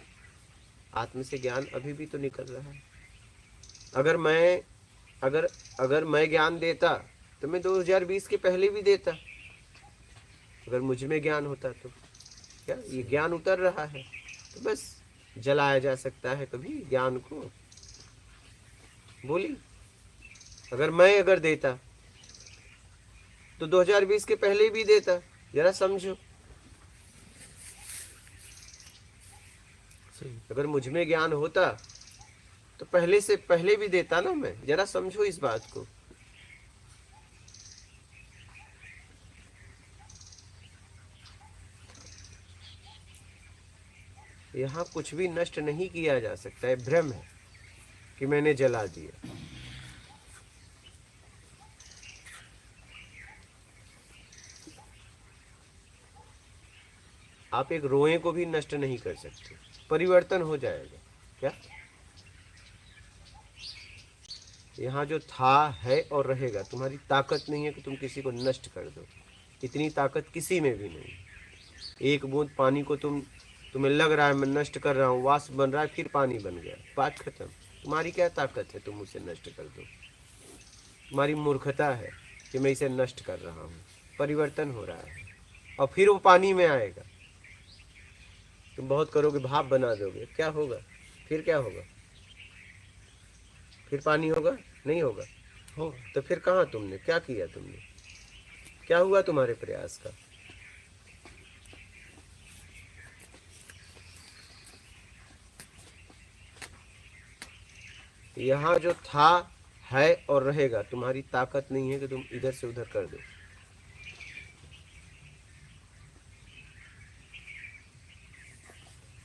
आत्म से ज्ञान अभी भी तो निकल रहा है। अगर मैं ज्ञान देता तो मैं 2020 के पहले भी देता। अगर मुझ में ज्ञान होता तो क्या ये ज्ञान उतर रहा है, तो बस जलाया जा सकता है कभी ज्ञान को? बोली, अगर देता तो 2020 के पहले भी देता। जरा समझो, अगर मुझ में ज्ञान होता तो पहले भी देता ना मैं। जरा समझो इस बात को। यहाँ कुछ भी नष्ट नहीं किया जा सकता है, भ्रम है कि मैंने जला दिया। आप एक रोए को भी नष्ट नहीं कर सकते, परिवर्तन हो जाएगा क्या? यहाँ जो था है और रहेगा। तुम्हारी ताकत नहीं है कि तुम किसी को नष्ट कर दो, इतनी ताकत किसी में भी नहीं। एक बूंद पानी को तुम्हें लग रहा है मैं नष्ट कर रहा हूँ, वाष्प बन रहा है, फिर पानी बन गया, बात खत्म। तुम्हारी क्या ताकत है तुम उसे नष्ट कर दो? तुम्हारी मूर्खता है कि मैं इसे नष्ट कर रहा हूँ। परिवर्तन हो रहा है और फिर वो पानी में आएगा। तुम बहुत करोगे, भाप बना दोगे, क्या होगा? फिर क्या होगा? फिर पानी होगा? नहीं होगा। हो तो फिर कहाँ तुमने क्या किया? तुमने क्या हुआ तुम्हारे प्रयास का? यहाँ जो था, है और रहेगा, तुम्हारी ताकत नहीं है कि तुम इधर से उधर कर दो।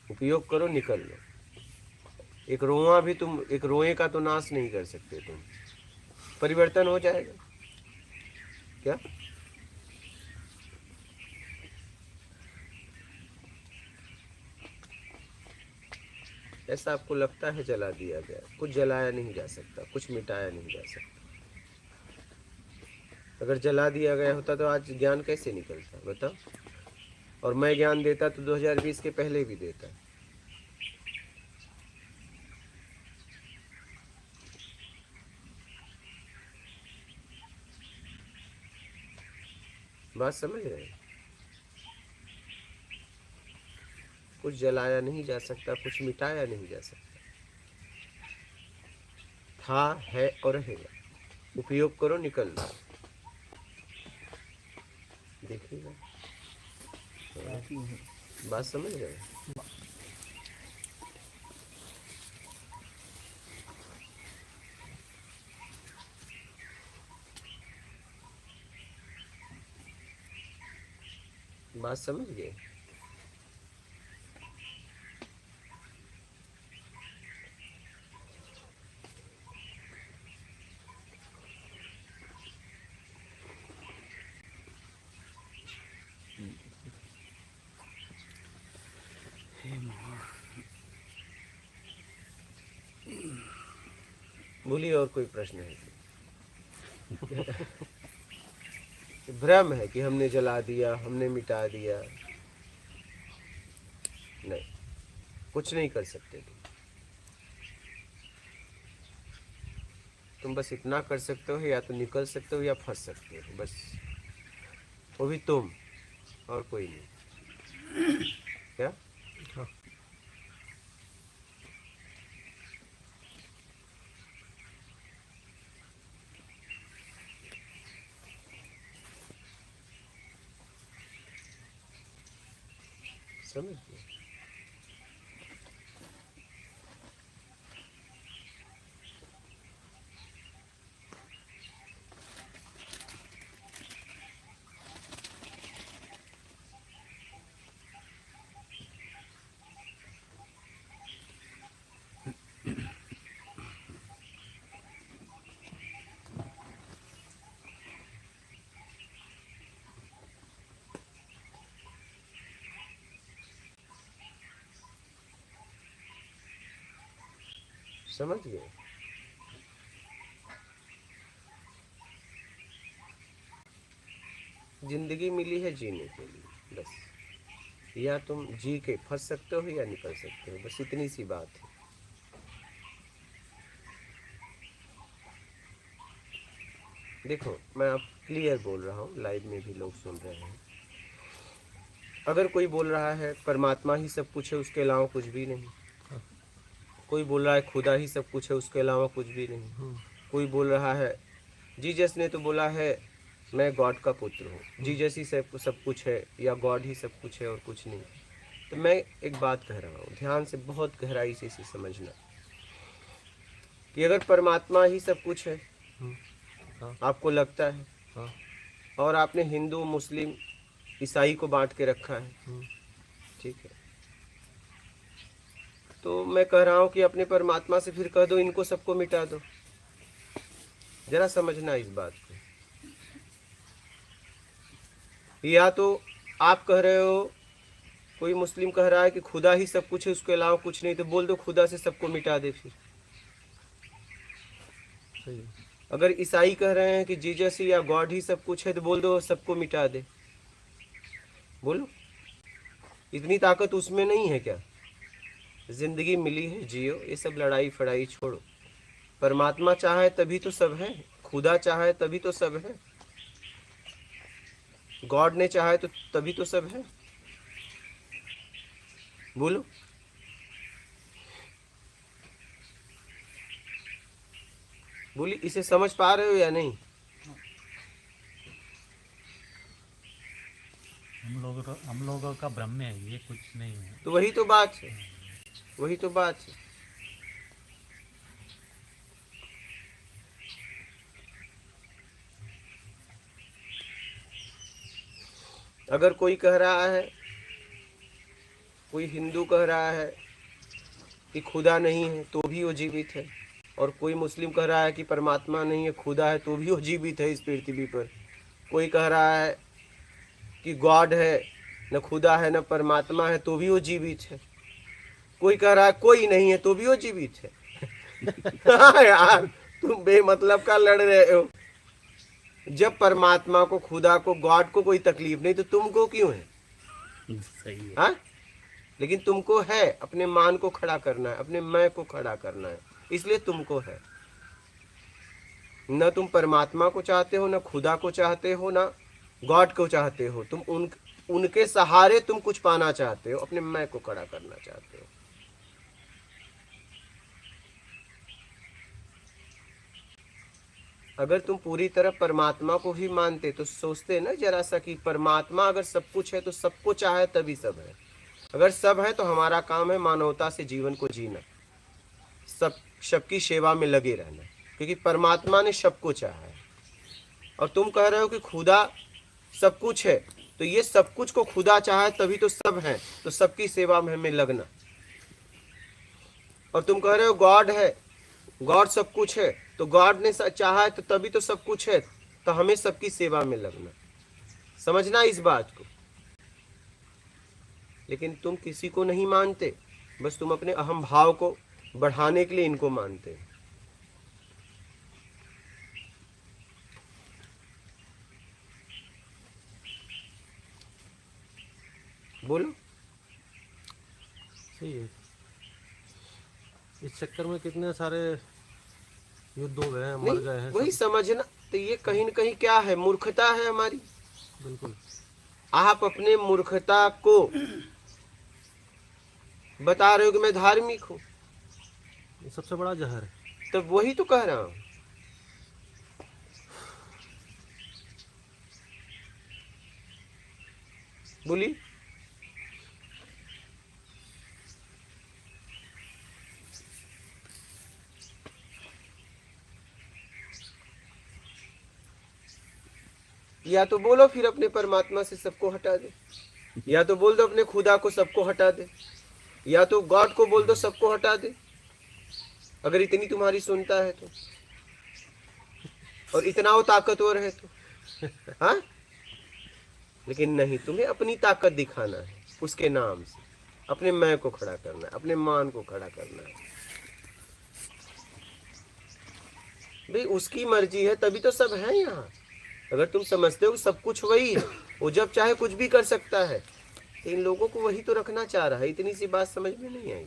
उपयोग करो, निकल लो। एक रोआ भी तुम, एक रोए का तो नाश नहीं कर सकते तुम। परिवर्तन हो जाएगा क्या? ऐसा आपको लगता है जला दिया गया? कुछ जलाया नहीं जा सकता, कुछ मिटाया नहीं जा सकता। अगर जला दिया गया होता तो आज ज्ञान कैसे निकलता बताओ? और मैं ज्ञान देता तो 2020 के पहले भी देता। बात समझ रहे हैं? कुछ जलाया नहीं जा सकता, कुछ मिटाया नहीं जा सकता। था, है और रहेगा। उपयोग करो, निकल लो। देखिएगा, बात समझ रहे हैं? बात समझ गए? बोलिए, और कोई प्रश्न है? भ्रम है कि हमने जला दिया, हमने मिटा दिया। नहीं, कुछ नहीं कर सकते तुम बस इतना कर सकते हो, या तो निकल सकते हो या फंस सकते हो, बस। वो भी तुम, और कोई नहीं। क्या? समझ गए? समझ गए? जिंदगी मिली है जीने के लिए, बस। या तुम जी के फंस सकते हो या निकल सकते हो, बस इतनी सी बात है। देखो, मैं अब क्लियर बोल रहा हूँ, लाइव में भी लोग सुन रहे हैं। अगर कोई बोल रहा है परमात्मा ही सब कुछ है, उसके अलावा कुछ भी नहीं। कोई बोल रहा है खुदा ही सब कुछ है, उसके अलावा कुछ भी नहीं। कोई बोल रहा है, जीसस ने तो बोला है मैं गॉड का पुत्र हूँ, जीसस ही सब कुछ है, या गॉड ही सब कुछ है और कुछ नहीं। तो मैं एक बात कह रहा हूँ, ध्यान से, बहुत गहराई से इसे समझना, कि अगर परमात्मा ही सब कुछ है, आपको लगता है, और आपने हिंदू, मुस्लिम, ईसाई को बांट के रखा है, ठीक है, तो मैं कह रहा हूँ कि अपने परमात्मा से फिर कह दो इनको सबको मिटा दो। जरा समझना इस बात को। या तो आप कह रहे हो, कोई मुस्लिम कह रहा है कि खुदा ही सब कुछ है, उसके अलावा कुछ नहीं, तो बोल दो खुदा से सबको मिटा दे फिर। सही। अगर ईसाई कह रहे हैं कि जीसस ही या गॉड ही सब कुछ है, तो बोल दो सबको मिटा दे। बोलो, इतनी ताकत उसमें नहीं है क्या? जिंदगी मिली है, जियो। ये सब लड़ाई फड़ाई छोड़ो। परमात्मा चाहे तभी तो सब है, खुदा चाहे तभी तो सब है, गॉड ने चाहे तो तभी तो सब है। बोलो, बोली इसे समझ पा रहे हो या नहीं? हम लोगों का भ्रम है, ये कुछ नहीं है। तो वही तो बात है, वही तो बात है। अगर कोई कह रहा है, कोई हिंदू कह रहा है कि खुदा नहीं है तो भी वो जीवित है, और कोई मुस्लिम कह रहा है कि परमात्मा नहीं है खुदा है तो भी वो जीवित है इस पृथ्वी पर, कोई कह रहा है कि गॉड है, न खुदा है न परमात्मा है तो भी वो जीवित है, कोई कह रहा है कोई नहीं है तो भी वो जीवित है। हाँ यार, तुम बेमतलब का लड़ रहे हो। जब परमात्मा को, खुदा को, गॉड को कोई तकलीफ नहीं तो तुमको क्यों है? सही है। हाँ, लेकिन तुमको है, अपने मान को खड़ा करना है, अपने मैं को खड़ा करना है, इसलिए तुमको है। न तुम परमात्मा को चाहते हो, न खुदा को चाहते हो, न गॉड को चाहते हो, तुम उनके सहारे तुम कुछ पाना चाहते हो, अपने मैं को खड़ा करना चाहते हो। अगर तुम पूरी तरह परमात्मा को ही मानते तो सोचते ना जरा सा कि परमात्मा अगर सब कुछ है तो सबको चाहे तभी सब है। अगर सब है तो हमारा काम है मानवता से जीवन को जीना, सबकी सेवा में लगे रहना, क्योंकि परमात्मा ने सबको चाहा है। और तुम कह रहे हो कि खुदा सब कुछ है, तो ये सब कुछ को खुदा चाहा तभी तो सब है, तो सबकी सेवा में हमें लगना। और तुम कह रहे हो गॉड है, गॉड सब कुछ है, तो गॉड ने चाहा है तो तभी तो सब कुछ है, तो हमें सबकी सेवा में लगना। समझना इस बात को। लेकिन तुम किसी को नहीं मानते, बस तुम अपने अहम भाव को बढ़ाने के लिए इनको मानते हो। बोलो। सही है। इस चक्कर में कितने सारे युद्ध हो गए हैं, मर गए हैं। वही समझना। तो ये कहीं न कहीं क्या है? मूर्खता है हमारी। बिल्कुल। आप अपने मूर्खता को बता रहे हो कि मैं धार्मिक हूं, ये सबसे बड़ा जहर है। तो वही तो कह रहा हूं। बोली। या तो बोलो फिर अपने परमात्मा से सबको हटा दे, या तो बोल दो अपने खुदा को सबको हटा दे, या तो गॉड को बोल दो सबको हटा दे, अगर इतनी तुम्हारी सुनता है तो, और इतना वो ताकतवर है तो। हाँ, लेकिन नहीं, तुम्हें अपनी ताकत दिखाना है उसके नाम से, अपने मैं को खड़ा करना है, अपने मान को खड़ा करना है। भाई उसकी मर्जी है तभी तो सब है यहाँ। अगर तुम समझते हो सब कुछ वही है, वो जब चाहे कुछ भी कर सकता है, तो इन लोगों को वही तो रखना चाह रहा है। इतनी सी बात समझ में नहीं आई।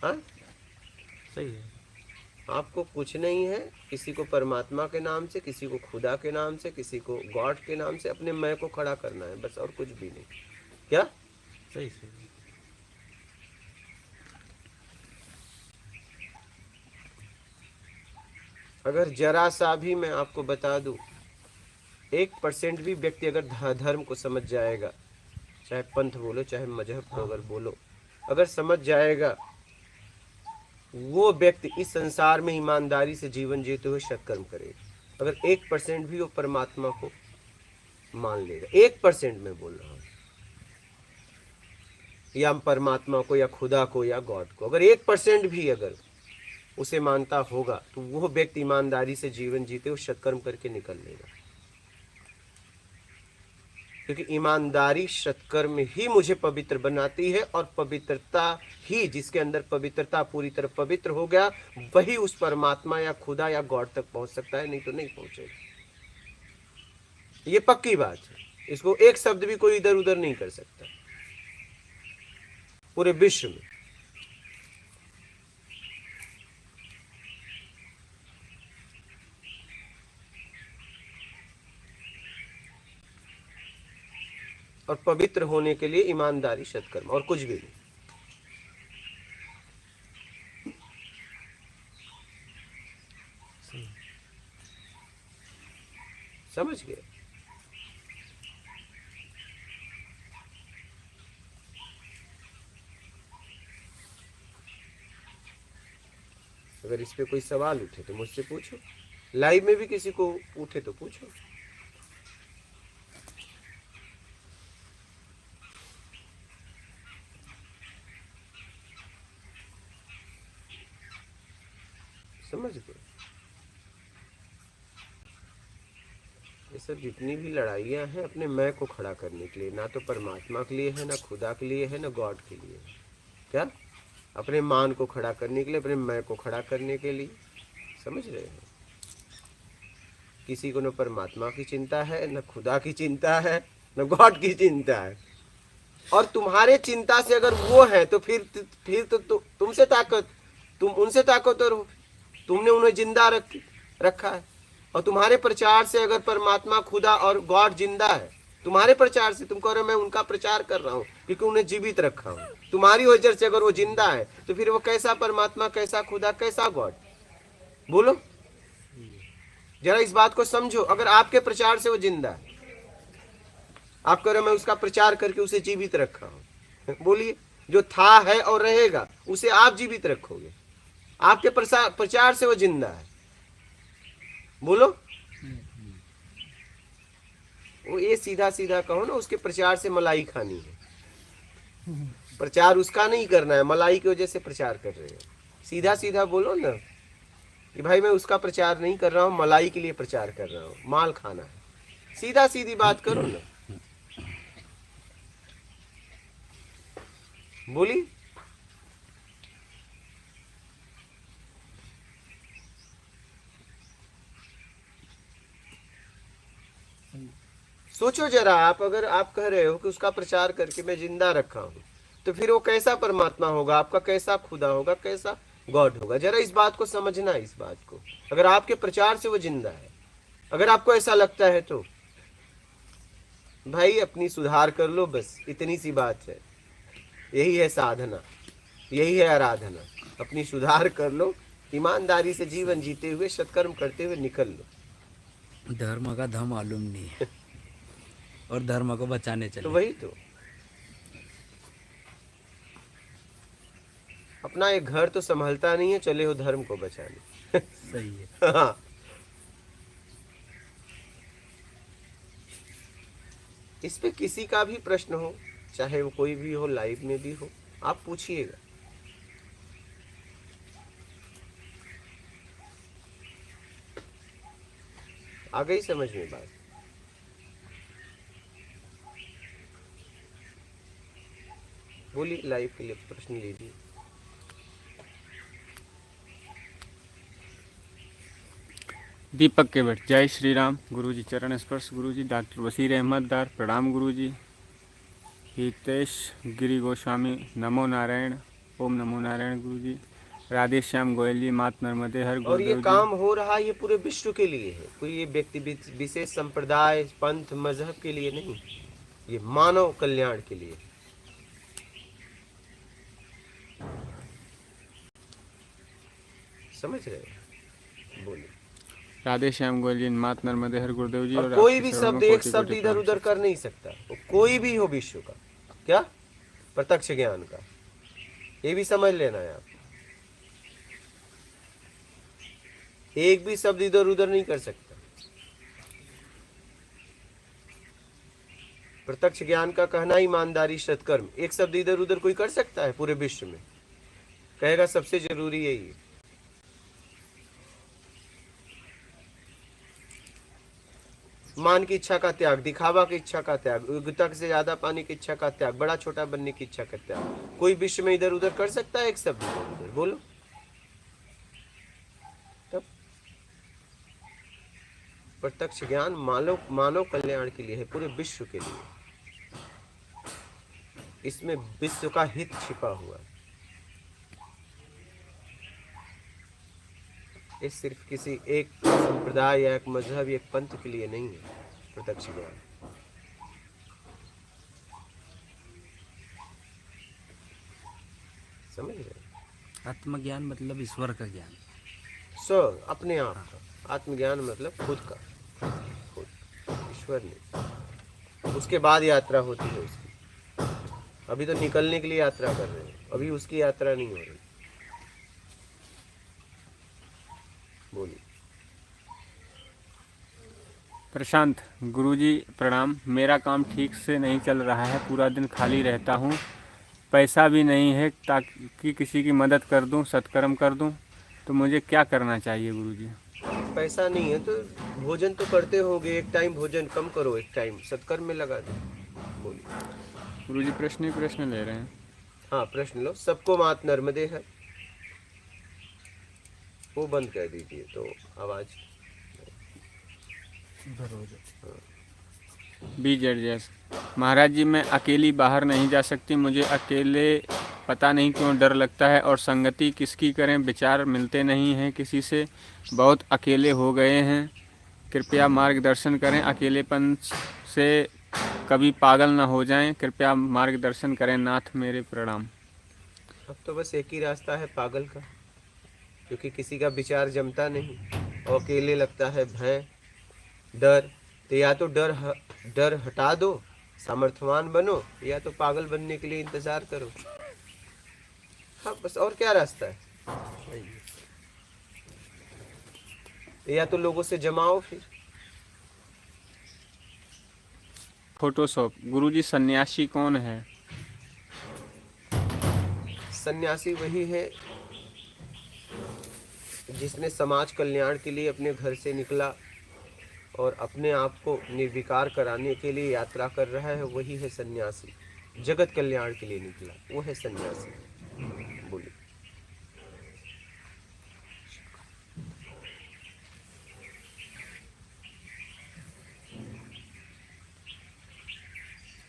हाँ, सही है। आपको कुछ नहीं है, किसी को परमात्मा के नाम से, किसी को खुदा के नाम से, किसी को गॉड के नाम से अपने मैं को खड़ा करना है, बस, और कुछ भी नहीं। क्या? सही सही। अगर जरा सा भी मैं आपको बता दूं, 1% भी व्यक्ति अगर धर्म को समझ जाएगा, चाहे पंथ बोलो चाहे मजहब को अगर बोलो, अगर समझ जाएगा, वो व्यक्ति इस संसार में ईमानदारी से जीवन जीते हुए सत्कर्म करेगा। अगर 1% भी वो परमात्मा को मान लेगा, 1% में बोल रहा हूँ, या परमात्मा को या खुदा को या गॉड को, अगर 1% भी अगर उसे मानता होगा, तो वो व्यक्ति ईमानदारी से जीवन जीते हुए सत्कर्म करके निकल लेगा। क्योंकि ईमानदारी सत्कर्म ही मुझे पवित्र बनाती है, और पवित्रता ही, जिसके अंदर पवित्रता पूरी तरह पवित्र हो गया, वही उस परमात्मा या खुदा या गॉड तक पहुंच सकता है, नहीं तो नहीं पहुंचेगा। ये पक्की बात है, इसको एक शब्द भी कोई इधर उधर नहीं कर सकता पूरे विश्व में। और पवित्र होने के लिए ईमानदारी सत्कर्म, और कुछ भी नहीं। समझ गए? अगर इस पे कोई सवाल उठे तो मुझसे पूछो, लाइव में भी किसी को उठे तो पूछो। समझ गए? ये सब जितनी भी लड़ाइयाँ हैं अपने मैं को खड़ा करने के लिए, ना तो परमात्मा के लिए है, ना खुदा के लिए है, ना गॉड के लिए है। क्या? अपने मान को खड़ा करने के लिए, अपने मैं को खड़ा करने के लिए। समझ रहे हैं? किसी को न परमात्मा की चिंता है, न खुदा की चिंता है, न गॉड की चिंता है। और तुम्हारे चिंता से अगर वो है तो फिर तो तुमसे ताकत, तुम उनसे ताकतवर हो, तुमने उन्हें जिंदा रखा है। और तुम्हारे प्रचार से अगर परमात्मा, खुदा और गॉड जिंदा है, तुम्हारे प्रचार से, तुम कह रहे हो मैं उनका प्रचार कर रहा हूँ क्योंकि उन्हें जीवित रखा हूँ, तुम्हारी वजह से अगर वो जिंदा है तो फिर वो कैसा परमात्मा, कैसा खुदा, कैसा गॉड? बोलो जरा, इस बात को समझो। अगर आपके प्रचार से वो जिंदा है, आप कह रहे हो मैं उसका प्रचार करके उसे जीवित रखा हूं, बोलिए जो था है और रहेगा उसे आप जीवित रखोगे, आपके प्रचार से वो जिंदा है। बोलो, वो ये सीधा सीधा कहो ना, उसके प्रचार से मलाई खानी है, प्रचार उसका नहीं करना है, मलाई की वजह से प्रचार कर रहे हो। सीधा सीधा बोलो ना कि भाई मैं उसका प्रचार नहीं कर रहा हूँ, मलाई के लिए प्रचार कर रहा हूँ, माल खाना है। सीधा सीधी बात करो ना, बोली। सोचो जरा, आप अगर आप कह रहे हो कि उसका प्रचार करके मैं जिंदा रखा हूं, तो फिर वो कैसा परमात्मा होगा, आपका कैसा खुदा होगा, कैसा गॉड होगा? जरा इस बात को समझना, इस बात को। अगर आपके प्रचार से वो जिंदा है, अगर आपको ऐसा लगता है तो भाई अपनी सुधार कर लो, बस इतनी सी बात है। यही है साधना, यही है आराधना। अपनी सुधार कर लो, ईमानदारी से जीवन जीते हुए, सत्कर्म करते हुए निकल लो। धर्म का धम मालूम नहीं है और धर्म को बचाने चले। तो वही तो, अपना एक घर तो संभलता नहीं है, चले हो धर्म को बचाने। सही है। हाँ। इस पे किसी का भी प्रश्न हो, चाहे वो कोई भी हो, लाइव में भी हो, आप पूछिएगा। आ गई समझ में बात? बोलिए, लाइव के लिए प्रश्न लीजिए। दीपक केवट, जय श्री राम। गुरुजी चरण स्पर्श। गुरुजी डॉक्टर वसीर अहमद दार, प्रणाम गुरुजी। हितेश गिरी गोस्वामी, नमो नारायण, ओम नमो नारायण गुरुजी। राधे श्याम गोयल जी, मात नर्मदे हर। और ये काम हो रहा है, ये पूरे विश्व के लिए है, कोई ये व्यक्ति विशेष संप्रदाय, पंथ, मजहब के लिए नहीं, ये मानव कल्याण के लिए। समझ रहे हैं? बोलिए। राधे श्याम गोयल जी, मात नर्मदे हर गुरुदेव जी। और कोई भी शब्द, एक शब्द इधर उधर कर नहीं सकता, वो कोई भी हो विश्व का, क्या प्रत्यक्ष ज्ञान का, ये भी समझ लेना है आप। एक भी शब्द इधर उधर नहीं कर सकता। प्रत्यक्ष ज्ञान का कहना ईमानदारी, सत्कर्म, एक शब्द इधर उधर कोई कर सकता है पूरे विश्व में? कहेगा सबसे जरूरी यही है। मान की इच्छा का त्याग, दिखावा की इच्छा का त्याग, योग्यता से ज्यादा पाने की इच्छा का त्याग, बड़ा छोटा बनने की इच्छा का त्याग, कोई विश्व में इधर उधर कर सकता है एक शब्द इधर उधर? बोलो। तब प्रत्यक्ष ज्ञान मानव कल्याण के लिए है, पूरे विश्व के लिए। इसमें विश्व का हित छिपा हुआ है। ये सिर्फ किसी एक संप्रदाय या एक मजहब या एक पंथ के लिए नहीं है प्रत्यक्ष ज्ञान। समझ रहे? आत्मज्ञान मतलब ईश्वर का ज्ञान, सो अपने आप का। आत्मज्ञान मतलब खुद का, खुद, ईश्वर नहीं। उसके बाद यात्रा होती है उसकी। अभी तो निकलने के लिए यात्रा कर रहे हैं, अभी उसकी यात्रा नहीं हो रही। बोलिए। प्रशांत, गुरुजी प्रणाम। मेरा काम ठीक से नहीं चल रहा है, पूरा दिन खाली रहता हूँ, पैसा भी नहीं है ताकि किसी की मदद कर दूँ, सत्कर्म कर दूँ, तो मुझे क्या करना चाहिए गुरुजी? पैसा नहीं है तो भोजन तो करते होंगे, एक टाइम भोजन कम करो, एक टाइम सत्कर्म में लगा दो। बोलिए। गुरुजी प्रश्न ही प्रश्न ले रहे हैं। हाँ प्रश्न लो। सबको मात नर्मदे है, वो बंद कर दीजिए तो आवाज। BZS, महाराज जी मैं अकेली बाहर नहीं जा सकती, मुझे अकेले पता नहीं क्यों डर लगता है, और संगति किसकी करें, विचार मिलते नहीं हैं किसी से, बहुत अकेले हो गए हैं, कृपया मार्गदर्शन करें, अकेलेपन से कभी पागल ना हो जाएं, कृपया मार्गदर्शन करें नाथ, मेरे प्रणाम। अब तो बस एक ही रास्ता है पागल का, क्योंकि किसी का विचार जमता नहीं और अकेले लगता है भय, डर। तो या तो डर हटा दो, सामर्थ्यवान बनो, या तो पागल बनने के लिए इंतजार करो। हाँ बस, और क्या रास्ता है? या तो लोगों से जमाओ फिर। फोटोशॉप, गुरुजी सन्यासी कौन है? सन्यासी वही है जिसने समाज कल्याण के लिए अपने घर से निकला और अपने आप को निर्विकार कराने के लिए यात्रा कर रहा है, वही है सन्यासी। जगत कल्याण के लिए निकला, वो है सन्यासी। बोलिए।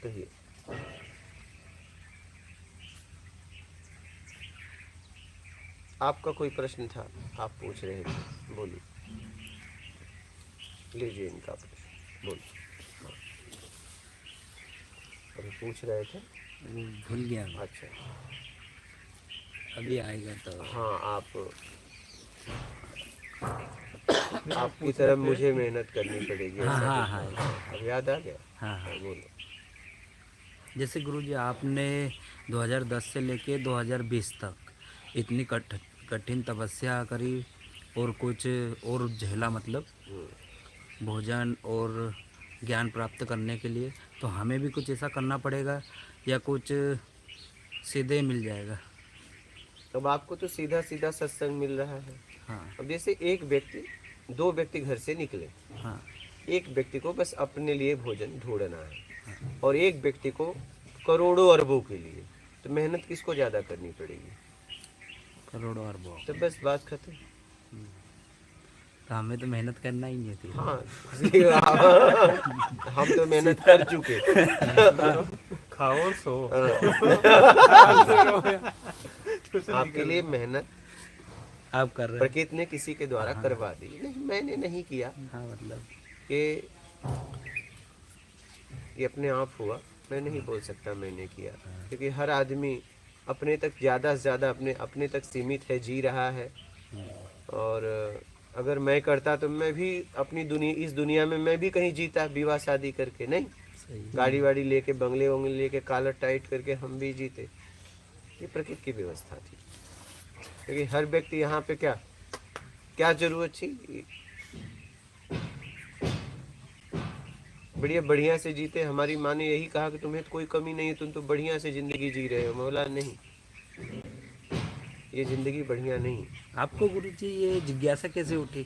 कहिए। आपका कोई प्रश्न था, आप पूछ रहे थे, बोलिए। लीजिए इनका प्रश्न, बोलिए। हाँ। अभी पूछ रहे थे, भूल गया। अच्छा अभी आएगा तो। हाँ, आपकी तरफ मुझे मेहनत करनी पड़ेगी। हाँ ऐसा हाँ कुछ? हाँ अब याद आ गया। हाँ हाँ। बोलो। जैसे गुरुजी आपने 2010 से लेके 2020 तक इतनी कठिन तपस्या करी और कुछ और झेला, मतलब भोजन और ज्ञान प्राप्त करने के लिए, तो हमें भी कुछ ऐसा करना पड़ेगा या कुछ सीधे मिल जाएगा? अब आपको तो सीधा सीधा सत्संग मिल रहा है। हाँ अब जैसे एक व्यक्ति, दो व्यक्ति घर से निकले, हाँ एक व्यक्ति को बस अपने लिए भोजन ढूंढना है और एक व्यक्ति को करोड़ों अरबों के लिए, तो मेहनत किसको ज्यादा करनी पड़ेगी? करोड़ों अरबों। तो बस बात खत्म। तो हमें तो मेहनत करना ही नहीं थी। हाँ हम तो मेहनत कर चुके। खाओ और सो। आपके लिए मेहनत आप कर रहे हैं। प्रकृति ने किसी के द्वारा करवा दी। नहीं, मैंने नहीं किया। हाँ मतलब कि ये अपने आप हुआ, मैं नहीं बोल सकता मैंने किया, क्योंकि हर आदमी अपने तक ज़्यादा से ज़्यादा अपने तक सीमित है, जी रहा है। और अगर मैं करता तो मैं भी इस दुनिया में मैं भी कहीं जीता, विवाह शादी करके, नहीं गाड़ी वाड़ी लेके, बंगले वंगले लेके, कॉलर टाइट करके हम भी जीते। ये प्रकृति की व्यवस्था थी, क्योंकि हर व्यक्ति यहाँ पे क्या जरूरत थी, बढ़िया से जीते। हमारी माँ ने यही कहा कि तुम्हें तो कोई कमी नहीं है, तुम तो बढ़िया से जिंदगी जी रहे हो। मौला नहीं, ये जिंदगी बढ़िया नहीं। आपको गुरुजी ये जिज्ञासा कैसे उठी?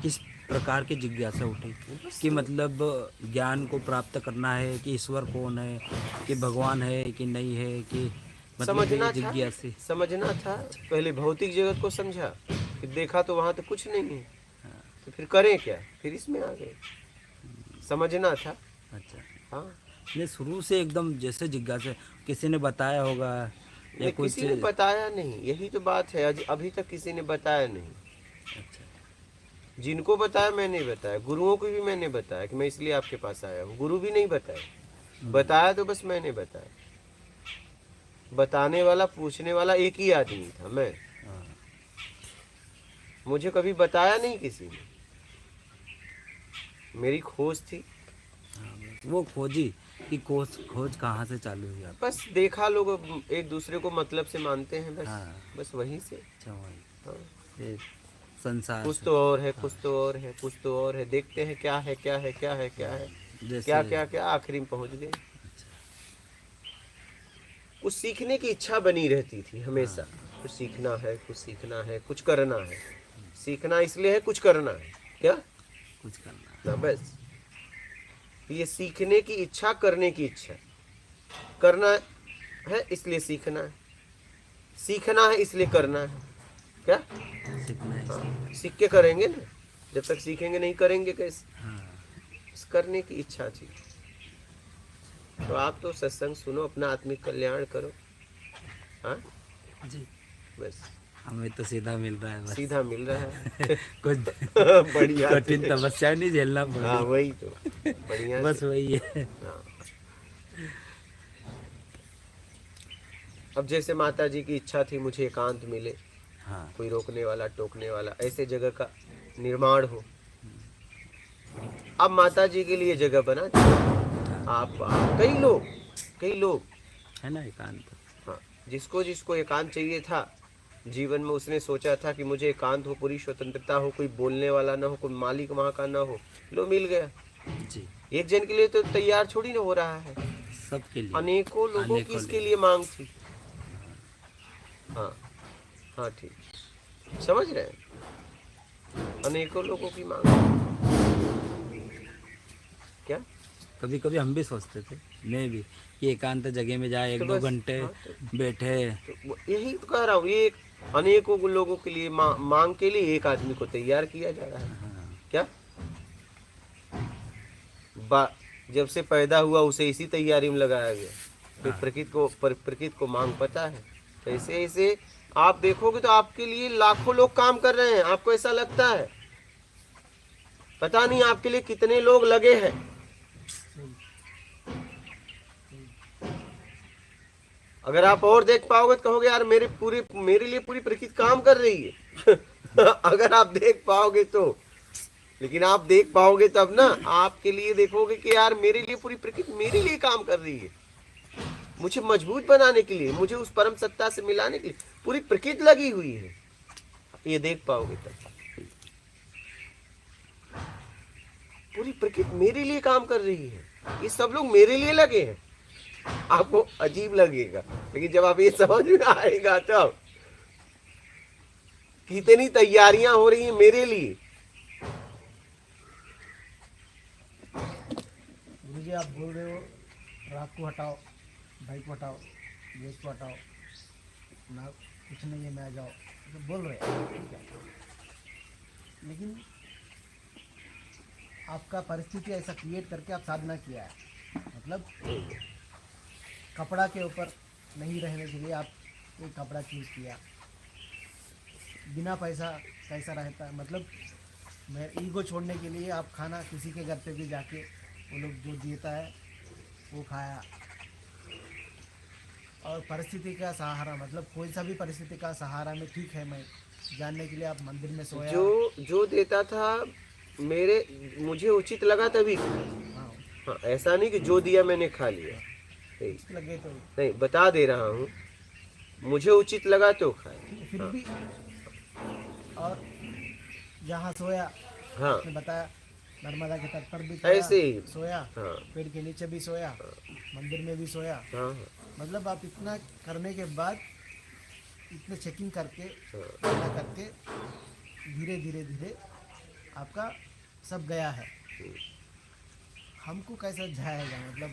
किस प्रकार की जिज्ञासा उठी कि मतलब ज्ञान को प्राप्त करना है, कि ईश्वर कौन है, कि भगवान है कि नहीं है, कि मतलब समझना था। पहले भौतिक जगत को समझा, फिर देखा तो वहाँ तो कुछ नहीं है, तो फिर करें क्या, फिर इसमें आ गए। समझना था। अच्छा हाँ, ये शुरू से एकदम जैसे जिज्ञासा, किसी ने बताया होगा या कुछ? किसी ने बताया नहीं, यही तो बात है। अभी तक किसी ने बताया नहीं। अच्छा, जिनको बताया मैं नहीं बताया, गुरुओं को भी मैंने बताया कि मैं इसलिए आपके पास आया हूँ, गुरु भी नहीं बताया। बताया तो बस मैंने बताया। बताने वाला, पूछने वाला एक ही आदमी था, मैं। मुझे कभी बताया नहीं किसी ने। मेरी खोज थी। वो खोजी कि खोज कहाँ से चालू हुई आप? बस देखा लोग एक दूसरे को मतलब से मानते हैं, बस हाँ। बस वहीं से। अच्छा वही हाँ। ये संसार कुछ से। तो और है, कुछ तो और है, कुछ तो और है, देखते हैं क्या है क्या है क्या है क्या है, जैसे क्या क्या क्या, आखिरी में पहुंच गए। कुछ सीखने की इच्छा बनी रहती थी हमेशा। कुछ सीखना है, कुछ सीखना है, कुछ करना है। सीखना इसलिए है, कुछ करना है, क्या कुछ करना ना, बस ये सीखने की इच्छा, करने की इच्छा। करना है इसलिए सीखना है, सीखना है इसलिए करना है, क्या सीखना है। हाँ, सीख के करेंगे ना, जब तक सीखेंगे नहीं करेंगे कैसे। हाँ इस करने की इच्छा थी। तो आप तो सत्संग सुनो, अपना आत्मिक कल्याण करो। हाँ जी, बस हमें तो सीधा मिल रहा है बस। सीधा मिल रहा है। कुछ बढ़िया कठिन से। तपस्या नहीं झेलना पड़ हाँ रही। वही तो, बढ़िया बस से। वही है। हाँ। अब जैसे माता जी की इच्छा थी मुझे एकांत मिले, हाँ कोई रोकने वाला टोकने वाला, ऐसे जगह का निर्माण हो। अब माता जी के लिए जगह बना दी। आप कई लोग है ना एकांत। हाँ, जिसको जिसको एकांत चाहिए था जीवन में, उसने सोचा था कि मुझे एकांत हो, पूरी स्वतंत्रता हो, कोई बोलने वाला ना हो, कोई मालिक वहाँ का ना हो, लो मिल गया। जी, एक जन के लिए तो तैयार छोड़ी ना हो रहा है, सबके लिए। अनेकों लोगों की इसके लिए मांग थी। हाँ हाँ ठीक, समझ रहे हैं, अनेकों लोगों की मांग। क्या कभी कभी हम भी सोचते थे, मैं भी, कि एकांत जगह में जाए, तो एक दो बस, घंटे हाँ, बैठे। तो यही तो कह रहा हूँ, ये अनेकों लोगों के लिए मांग के लिए एक आदमी को तैयार किया जा रहा है। क्या जब से पैदा हुआ उसे इसी तैयारी में लगाया गया। फिर प्रकृति को मांग पता है। तो ऐसे ऐसे आप देखोगे तो आपके लिए लाखों लोग काम कर रहे हैं, आपको ऐसा लगता है, पता नहीं आपके लिए कितने लोग लगे हैं। अगर आप और देख पाओगे तो कहोगे यार मेरे लिए पूरी प्रकृति काम कर रही है। अगर आप देख पाओगे तो, लेकिन आप देख पाओगे तब ना, आपके लिए देखोगे कि यार मेरे लिए पूरी प्रकृति मेरे लिए काम कर रही है, मुझे मजबूत बनाने के लिए, मुझे उस परम सत्ता से मिलाने के लिए पूरी प्रकृति लगी हुई है। ये देख पाओगे तब पूरी प्रकृति मेरे लिए काम कर रही है, ये सब लोग मेरे लिए लगे हैं। आपको अजीब लगेगा, लेकिन जब आप ये समझ में आएगा तब कितनी तैयारियां हो रही हैं मेरे लिए। गुरुजी आप बोल रहे हो रात को हटाओ, बाइक को हटाओ, गैस को हटाओ ना, कुछ नहीं है मैं आ जाओ, तो बोल रहे हैं ठीक है। लेकिन आपका परिस्थिति ऐसा क्रिएट करके आप साधना किया है, मतलब कपड़ा के ऊपर नहीं रहने के लिए आप एक कपड़ा चूज़ किया, बिना पैसा कैसा रहता है, मतलब मैं ईगो छोड़ने के लिए आप खाना किसी के घर पे भी जाके वो लोग जो देता है वो खाया, और परिस्थिति का सहारा, मतलब कोई सा भी परिस्थिति का सहारा में ठीक है मैं जानने के लिए आप मंदिर में सोया। जो देता था मुझे उचित लगा तभी। हाँ हाँ, ऐसा नहीं कि जो दिया मैंने खा लिया, लगे तो नहीं, बता दे रहा हूँ, मुझे उचित लगा तो खाया। फिर भी, और जहाँ सोया हाँ आपने बताया नर्मदा के तट पर भी ऐसे ही सोया, हाँ पेड़ के नीचे भी सोया, मंदिर में भी सोया, हाँ मतलब आप इतना करने के बाद, इतने चेकिंग करके करके धीरे धीरे धीरे आपका सब गया है। हमको कैसा जाएगा, मतलब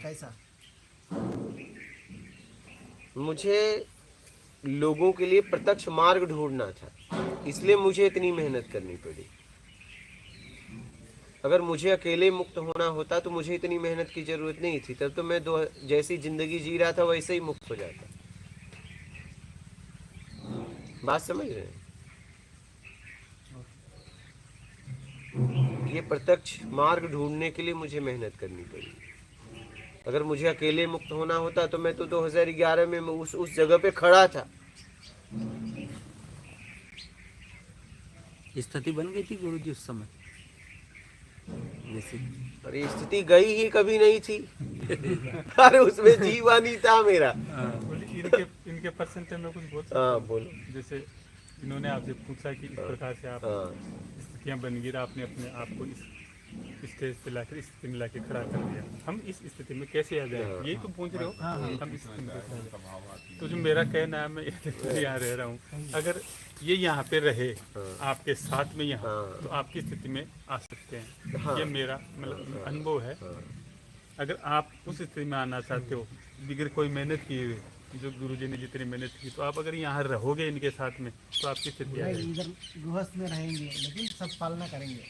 कैसा? मुझे लोगों के लिए प्रत्यक्ष मार्ग ढूंढना था, इसलिए मुझे इतनी मेहनत करनी पड़ी। अगर मुझे अकेले मुक्त होना होता तो मुझे इतनी मेहनत की जरूरत नहीं थी, तब तो मैं जैसी जिंदगी जी रहा था वैसे ही मुक्त हो जाता। बात समझ रहे हैं? ये प्रत्यक्ष मार्ग ढूंढने के लिए मुझे मेहनत करनी पड़ी। अगर मुझे अकेले मुक्त होना होता तो मैं तो 2011 में उस जगह पे खड़ा था। स्थिति बन गई थी गुरुजी उस समय जैसे? अरे स्थिति गई ही कभी नहीं थी। अरे उसमें जीवानी था मेरा। इनके इनके पर्सन पे मैं कुछ बोल सकता हाँ हूँ? बोलो। जैसे इन्होंने आपसे पूछा कि इस प्रकार से आप स्थितियाँ बन गई, आपने अपने आप को इस स्टेज पे लाकर इस स्थिति में लाके खड़ा कर दिया। हम इस स्थिति में कैसे आ जाए, यही तो पूछ रहे हो। हम इस स्थिति में कैसे आ जाए? तो जो मेरा कहना है, मैं यहाँ रह रहा हूँ, अगर ये यहाँ पे रहे आपके साथ में यहाँ, तो आपकी स्थिति में आ सकते हैं। ये मेरा मतलब अनुभव है। अगर आप उस स्थिति में आना चाहते हो बगैर कोई मेहनत किए हुए, जो गुरुजी ने जितनी मेहनत की, तो आप अगर यहाँ रहोगे इनके साथ में, तो आपकी स्थिति आएगी। इधर गृहस्थ में रहेंगे लेकिन सब पालना करेंगे।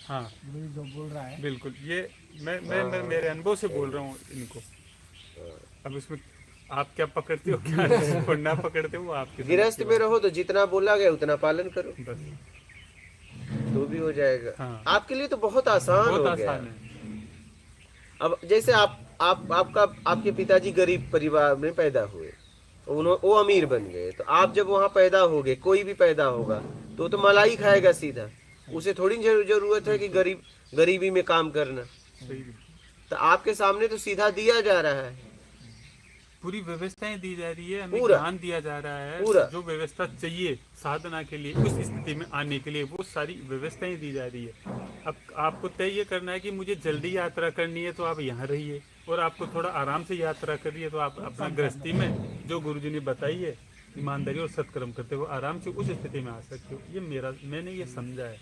हाँ गुरु जो बोल रहा है बिल्कुल, ये मैं मेरे अनुभव से बोल रहा हूँ इनको। अब इसमें आप क्या पकड़ते हो क्या ना पकड़ते हो, वो आपके गृहस्थ में रहो तो जितना बोला गया उतना पालन करो, बस तो भी हो जाएगा। हाँ। आपके लिए तो बहुत आसान बहुत हो गया। आसान है। अब जैसे आपके पिताजी गरीब परिवार में पैदा हुए, वो अमीर बन गए, तो आप जब वहाँ पैदा होगे, कोई भी पैदा होगा तो मलाई खाएगा सीधा। उसे थोड़ी जरूरत है कि गरीबी में काम करना। तो आपके सामने तो सीधा दिया जा रहा है, पूरी व्यवस्थाएं दी जा रही है, हमें पूरा। ज्ञान दिया जा रहा है। पूरा। जो व्यवस्था चाहिए साधना के लिए, उस स्थिति में आने के लिए, वो सारी व्यवस्थाएं दी जा रही है। अब आपको तय ये करना है कि मुझे जल्दी यात्रा करनी है, तो आप यहाँ रहिए, और आपको थोड़ा आराम से यात्रा करिए, तो आप अपना गृहस्थी में जो गुरुजी ने बताई है, ईमानदारी और सत्कर्म करते हुए आराम से उस स्थिति में आ सकते हो। ये मैंने ये समझा है,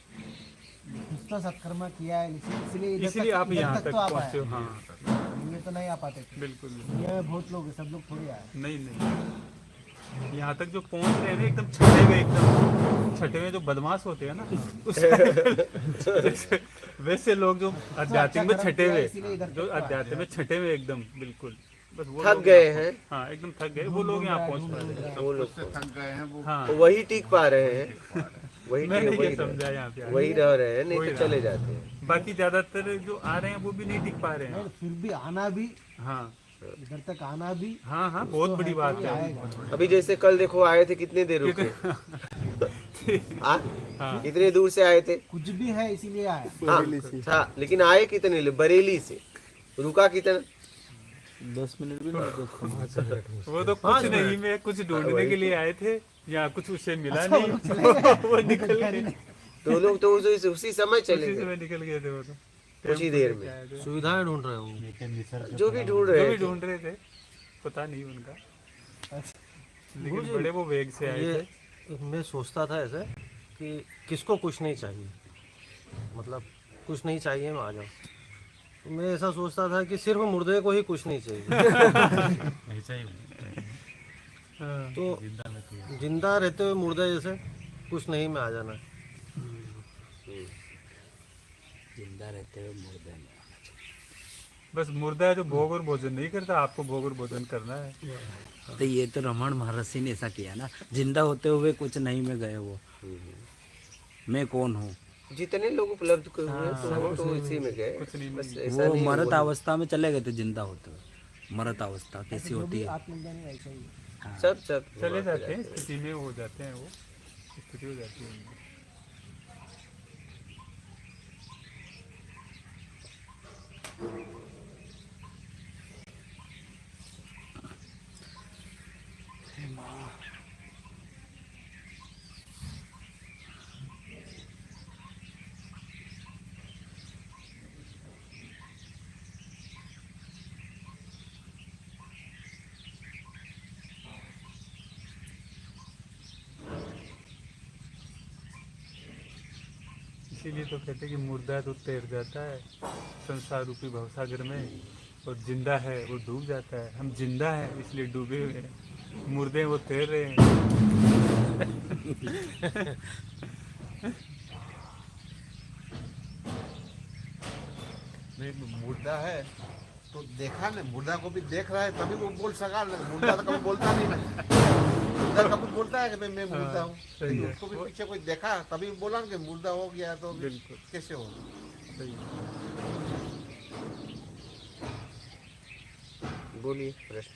उसका सत्कर्मा किया है, इसलिए इसलिए आप यहाँ तक तो आ पहुँचे हो। पाए। हाँ ये तो नहीं आ पाते थे। बिल्कुल, दुनिया में बहुत लोग हैं, सब लोग थोड़ी आए। नहीं यहाँ तक जो पहुँच रहे हैं एकदम छठे हुए जो बदमाश होते हैं ना, वैसे लोग जो अध्यात्म में छठे हुए, जो अध्यात्म में छठे हुए एकदम बिल्कुल, बस वो थक लोग गए हैं। हाँ एकदम थक गए, वो लोग यहाँ पहुँच पा रहे हैं। वो लोग उससे थक गए हैं वो। हाँ वही टिक पा रहे हैं, मैंने ये समझा यहाँ पे आके। वही रह रहे हैं, नहीं वही तो रह चले रहे जाते हैं। बाकी ज्यादातर जो आ रहे हैं वो भी नहीं टिक पा रहे हैं। फिर भी आना भी, हाँ इधर तक आना भी हाँ हाँ बहुत बड़ी बात है। आएगा। अभी जैसे कल देखो आए थे, कितने देर रुके? हाँ कितने दूर से आए थे? कुछ भी है इसीलिए आया। हाँ था, लेकिन आए कितने? बरेली से रुका कितना? 10 मिनट भी नहीं। वो तो कुछ नहीं, मैं कुछ ढूंढने के लिए आए थे, यहाँ कुछ उससे मिला नहीं, वो निकल गए। तो लोग तो उसी समय चले उसी गए, समय निकल गए थे वो तो, कुछ ही देर में। सुविधाएं ढूंढ रहे हो। जो भी ढूंढ जो रहे भी थे, ढूंढ रहे थे पता नहीं उनका, लेकिन बड़े वो वेग से आए थे। ये मैं सोचता था ऐसे कि किसको कुछ नहीं चाहिए, मतलब कुछ नहीं चाहिए मैं आ जाऊँ। तो मैं ऐसा सोचता था कि सिर्फ मुर्दे को ही कुछ नहीं चाहिए। ऐसा ही तो जिंदा रहते हुए मुर्दे जैसे कुछ नहीं में आ जाना। जिंदा रहते हुए मुर्दे में। बस मुर्दा है जो भोग और भोजन नहीं करता, आपको भोग और भोजन करना है। तो ये तो रमन महर्षि ने ऐसा किया ना, जिंदा होते हुए कुछ नहीं में गए वो। मैं कौन हूँ? जितने लोग उपलब्ध हुए तो इसी में गए। कुछ नहीं बस ऐसा वो नहीं मरत अवस्था में चले गए थे, जिंदा होते हुए। मरत अवस्था कैसी होती है? आत्मज्ञान ऐसा ही है। सब चले जाते हैं, स्थिति में हो जाते हैं, वो स्थिति हो जाती है उनकी। इसीलिए तो कहते हैं कि मुर्दा है तो तैर जाता है संसार रूपी भवसागर में, और जिंदा है वो डूब जाता है। हम जिंदा हैं इसलिए डूबे हुए हैं, मुर्दे हैं वो तैर रहे हैं। नहीं मुर्दा है तो देखा ना, मुर्दा को भी देख रहा है तभी वो बोल सका। मुर्दा तो कभी बोलता नहीं ना, मुर्दा कभी बोलता है कि मैं मुर्दा हूँ। सही है। उसको भी पीछे कोई देखा तभी बोला कि मुर्दा हो गया, तो बिल्कुल कैसे हो? सही है। बोलिए प्रश्न।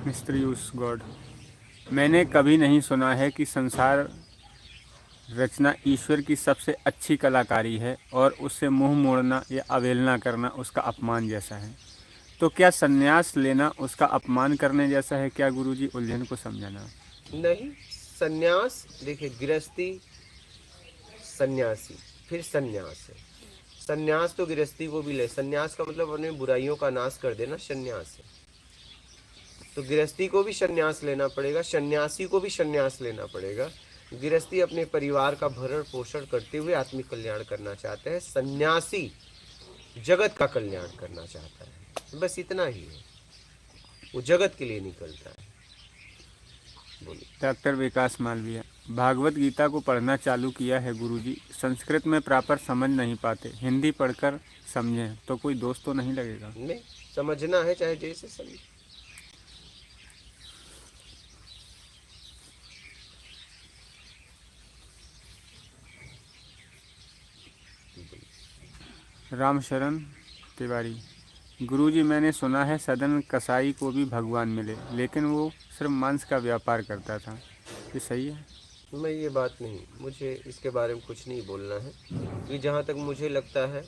Mysterious God. मैंने कभी नहीं सुना है कि संसार रचना ईश्वर की सबसे अच्छी कलाकारी है और उससे मुंह मोड़ना या अवहेलना करना उसका अपमान जैसा है। तो क्या संन्यास लेना उसका अपमान करने जैसा है क्या गुरुजी? उलझन को समझाना। नहीं, सन्यास देखिए, गृहस्थी, सन्यासी, फिर सन्यास है। सन्यास तो गृहस्थी को भी ले, सन्यास का मतलब अपने बुराइयों का नाश कर देना सन्यास है। तो गृहस्थी को भी सन्यास लेना पड़ेगा, सन्यासी को भी सन्यास लेना पड़ेगा। गृहस्थी अपने परिवार का भरण पोषण करते हुए आत्मिक कल्याण करना चाहते हैं, सन्यासी जगत का कल्याण करना चाहता है। बस इतना ही है, वो जगत के लिए निकलता है। बोलिए। डॉक्टर विकास मालवीय, भागवत गीता को पढ़ना चालू किया है गुरुजी, संस्कृत में प्रॉपर समझ नहीं पाते, हिंदी पढ़कर समझें तो कोई दोष तो नहीं लगेगा? नहीं, समझना है चाहे जैसे समझे। रामशरण तिवारी, गुरुजी मैंने सुना है सदन कसाई को भी भगवान मिले, लेकिन वो सिर्फ मांस का व्यापार करता था, ये सही है? मैं ये बात नहीं, मुझे इसके बारे में कुछ नहीं बोलना है, कि जहाँ तक मुझे लगता है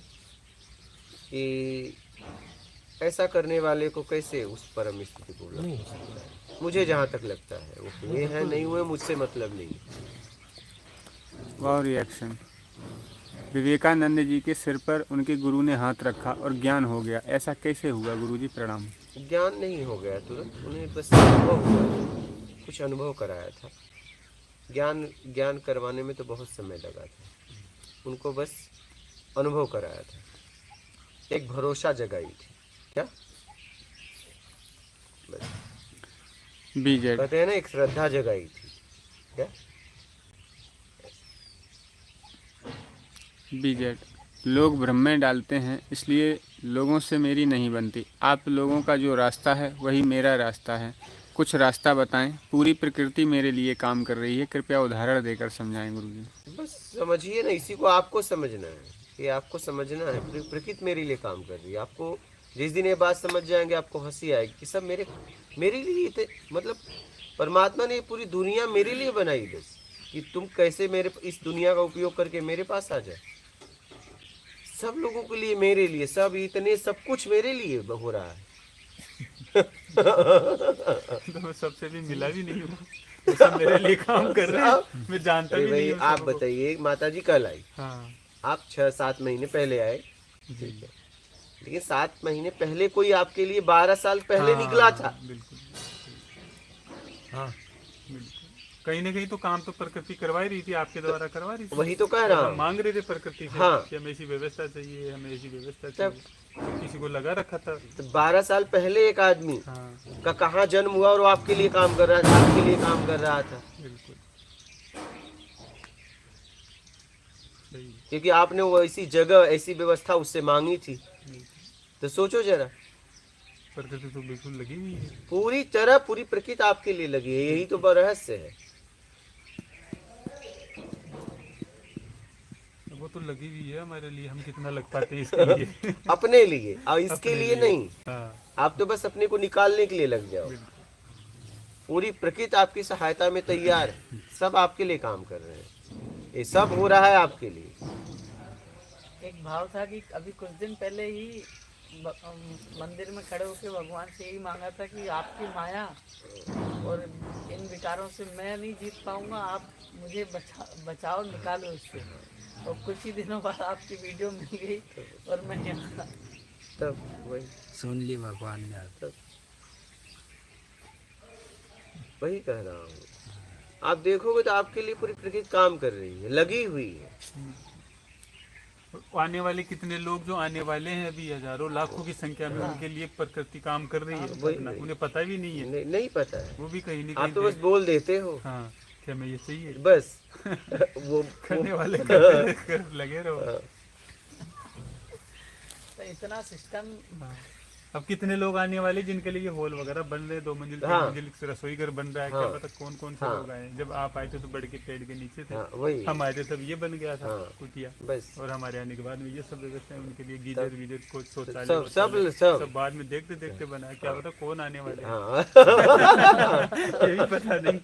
कि ऐसा करने वाले को कैसे उस परम स्थिति को लग सकता है। मुझे जहाँ तक लगता है वो हुए हैं नहीं हुए मुझसे मतलब नहीं। वाह रिएक्शन। विवेकानंद जी के सिर पर उनके गुरु ने हाथ रखा और ज्ञान हो गया, ऐसा कैसे हुआ गुरुजी? प्रणाम। ज्ञान नहीं हो गया तुरंत, उन्हें बस अनुभव हुआ, कुछ अनुभव कराया था। ज्ञान करवाने में तो बहुत समय लगा था, उनको बस अनुभव कराया था, एक भरोसा जगाई थी। क्या बस बीजेड कहते हैं ना, एक श्रद्धा जगाई थी। क्या बीजेड, लोग भ्रम में डालते हैं इसलिए लोगों से मेरी नहीं बनती। आप लोगों का जो रास्ता है वही मेरा रास्ता है, कुछ रास्ता बताएं। पूरी प्रकृति मेरे लिए काम कर रही है, कृपया उदाहरण देकर समझाएं गुरुजी। बस समझिए ना, इसी को आपको समझना है, ये आपको समझना है। प्रकृति मेरे लिए काम कर रही है। आपको जिस दिन ये बात समझ जाएंगे आपको हंसी आएगी कि सब मेरे लिए थे। मतलब परमात्मा ने पूरी दुनिया मेरे लिए बनाई, बस कि तुम कैसे मेरे इस दुनिया का उपयोग करके मेरे पास आ जाए। सब लोगों के लिए, मेरे लिए, सब इतने सब कुछ मेरे लिए हो रहा है। तो मैं सबसे भी मिला भी नहीं हूँ, तो सब मेरे लिए काम कर रहे हैं, मैं जानता भी नहीं हूँ। आप बताइए, माता जी कल आई, हाँ, आप 6-7 महीने पहले आए, ठीक है, लेकिन 7 महीने पहले कोई आपके लिए 12 साल पहले हाँ, निकला था। बिल्कुल। हाँ, बिल्कुल। कहीं ना कहीं तो काम तो प्रकृति करवा ही रही थी, आपके द्वारा करवा रही थी। वही तो कह रहा हूँ, मांग रहे थे प्रकृति से, हाँ, कि हमें ऐसी व्यवस्था चाहिए, हमें ऐसी व्यवस्था चाहिए, किसी को लगा रखा था। तो 12 साल पहले एक आदमी हाँ, का कहाँ जन्म हुआ और वो आपके लिए काम कर रहा था, आपके लिए काम कर रहा था, बिल्कुल सही। क्योंकि आपने वो ऐसी जगह, ऐसी व्यवस्था उससे मांगी थी। तो सोचो जरा, प्रकृति तो बिल्कुल लगी हुई है, पूरी तरह पूरी प्रकृति आपके लिए लगी है। यही तो बड़ा रहस्य है। वो तो लगी हुई है हमारे लिए, हम कितना लग पाते हैं इसके लिए। अपने लिए, और इसके अपने लिए लिए। नहीं। हाँ, आप तो बस अपने को निकालने के लिए लग जाओ। पूरी प्रकृति आपकी सहायता में तैयार है, सब आपके लिए काम कर रहे हैं, ये सब हो रहा है आपके लिए। एक भाव था कि अभी कुछ दिन पहले ही मंदिर में खड़े होकर भगवान से यही मांगा था कि आपकी माया और इन विकारों से मैं नहीं जीत पाऊंगा, आप मुझे बचाओ, निकालो इससे। और कुछ ही दिनों बाद आपकी वीडियो मिल गई और मैं यहाँ तब वही सुन ली भगवान ने। तब वही कह रहा हूँ, आप देखोगे तो आपके लिए पूरी प्रकृति काम कर रही है, लगी हुई है। आने वाले कितने लोग जो आने वाले हैं अभी, हजारों लाखों की संख्या में, उनके लिए प्रकृति काम कर रही है, वही, अपना, उन्हें पता भी नहीं है। नहीं पता है, वो भी कहीं नहीं आप कहीं तो बस बोल देते हो। हाँ, कि हमें ये चाहिए, बस वो करने वाले करते लगे रहो। तो इतना सिस्टम। हाँ। अब कितने लोग आने वाले जिनके लिए हॉल वगैरह बन रहे, 2 मंजिल 3 हाँ, मंजिल रसोई घर बन रहा है, हाँ, क्या पता कौन कौन से हाँ, लोग आए। जब आप आए थे तो बड़ के पेड़ के नीचे थे, हाँ, वही हम आए थे तब ये बन गया था, हाँ, कुटिया। बस और हमारे आने के बाद में ये सब व्यवस्था है, उनके लिए गीजर वीजर को शौचालय सब वौचालय, सब सब बाद में देखते देखते बना, क्या पता कौन आने वाले हैं। हाँ ये भी पता नहीं,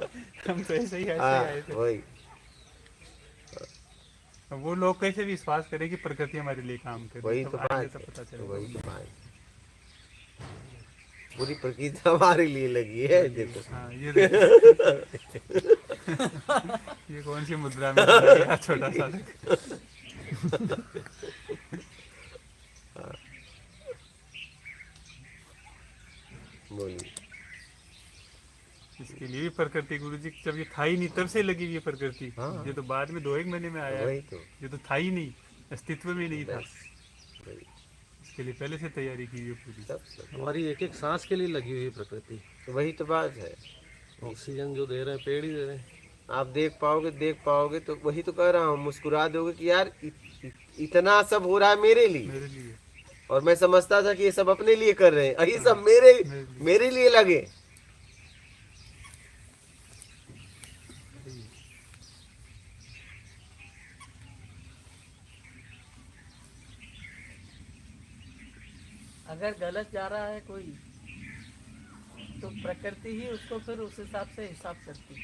हम तो ऐसे ही आए थे। वही अब वो लोग कैसे विश्वास करें कि प्रकृति हमारे लिए काम करे? वही तब तो आगे बात तब पता है, चलेगा। वही तो बात है। पूरी प्रकृति हमारे लिए लगी है देखो। हाँ ये देखो। ये कौन सी मुद्रा में चला गया छोटा सा? बोलिए। इसके लिए भी प्रकृति गुरु जी जब ये था ही नहीं तब से लगी हुई है प्रकृति। हाँ। ये तो बाद में 2-1 महीने में आया है। वही तो। ये तो था ही नहीं, अस्तित्व में नहीं था। बस वही। इसके लिए पहले से तैयारी की हुई है पूरी। सब हमारी एक एक सांस के लिए लगी हुई है प्रकृति। तो वही तो बात है। ऑक्सीजन जो दे रहे हैं पेड़ ही दे रहे हैं। आप देख पाओगे तो वही तो कह रहा हूँ, मुस्कुरा दोगे कि यार इतना सब हो रहा है मेरे लिए, मेरे लिए और मैं समझता था कि ये सब अपने लिए कर रहे हैं, ये सब मेरे लिए लगे। अगर गलत जा रहा है कोई तो प्रकृति ही उसको फिर उस हिसाब से हिसाब करती है।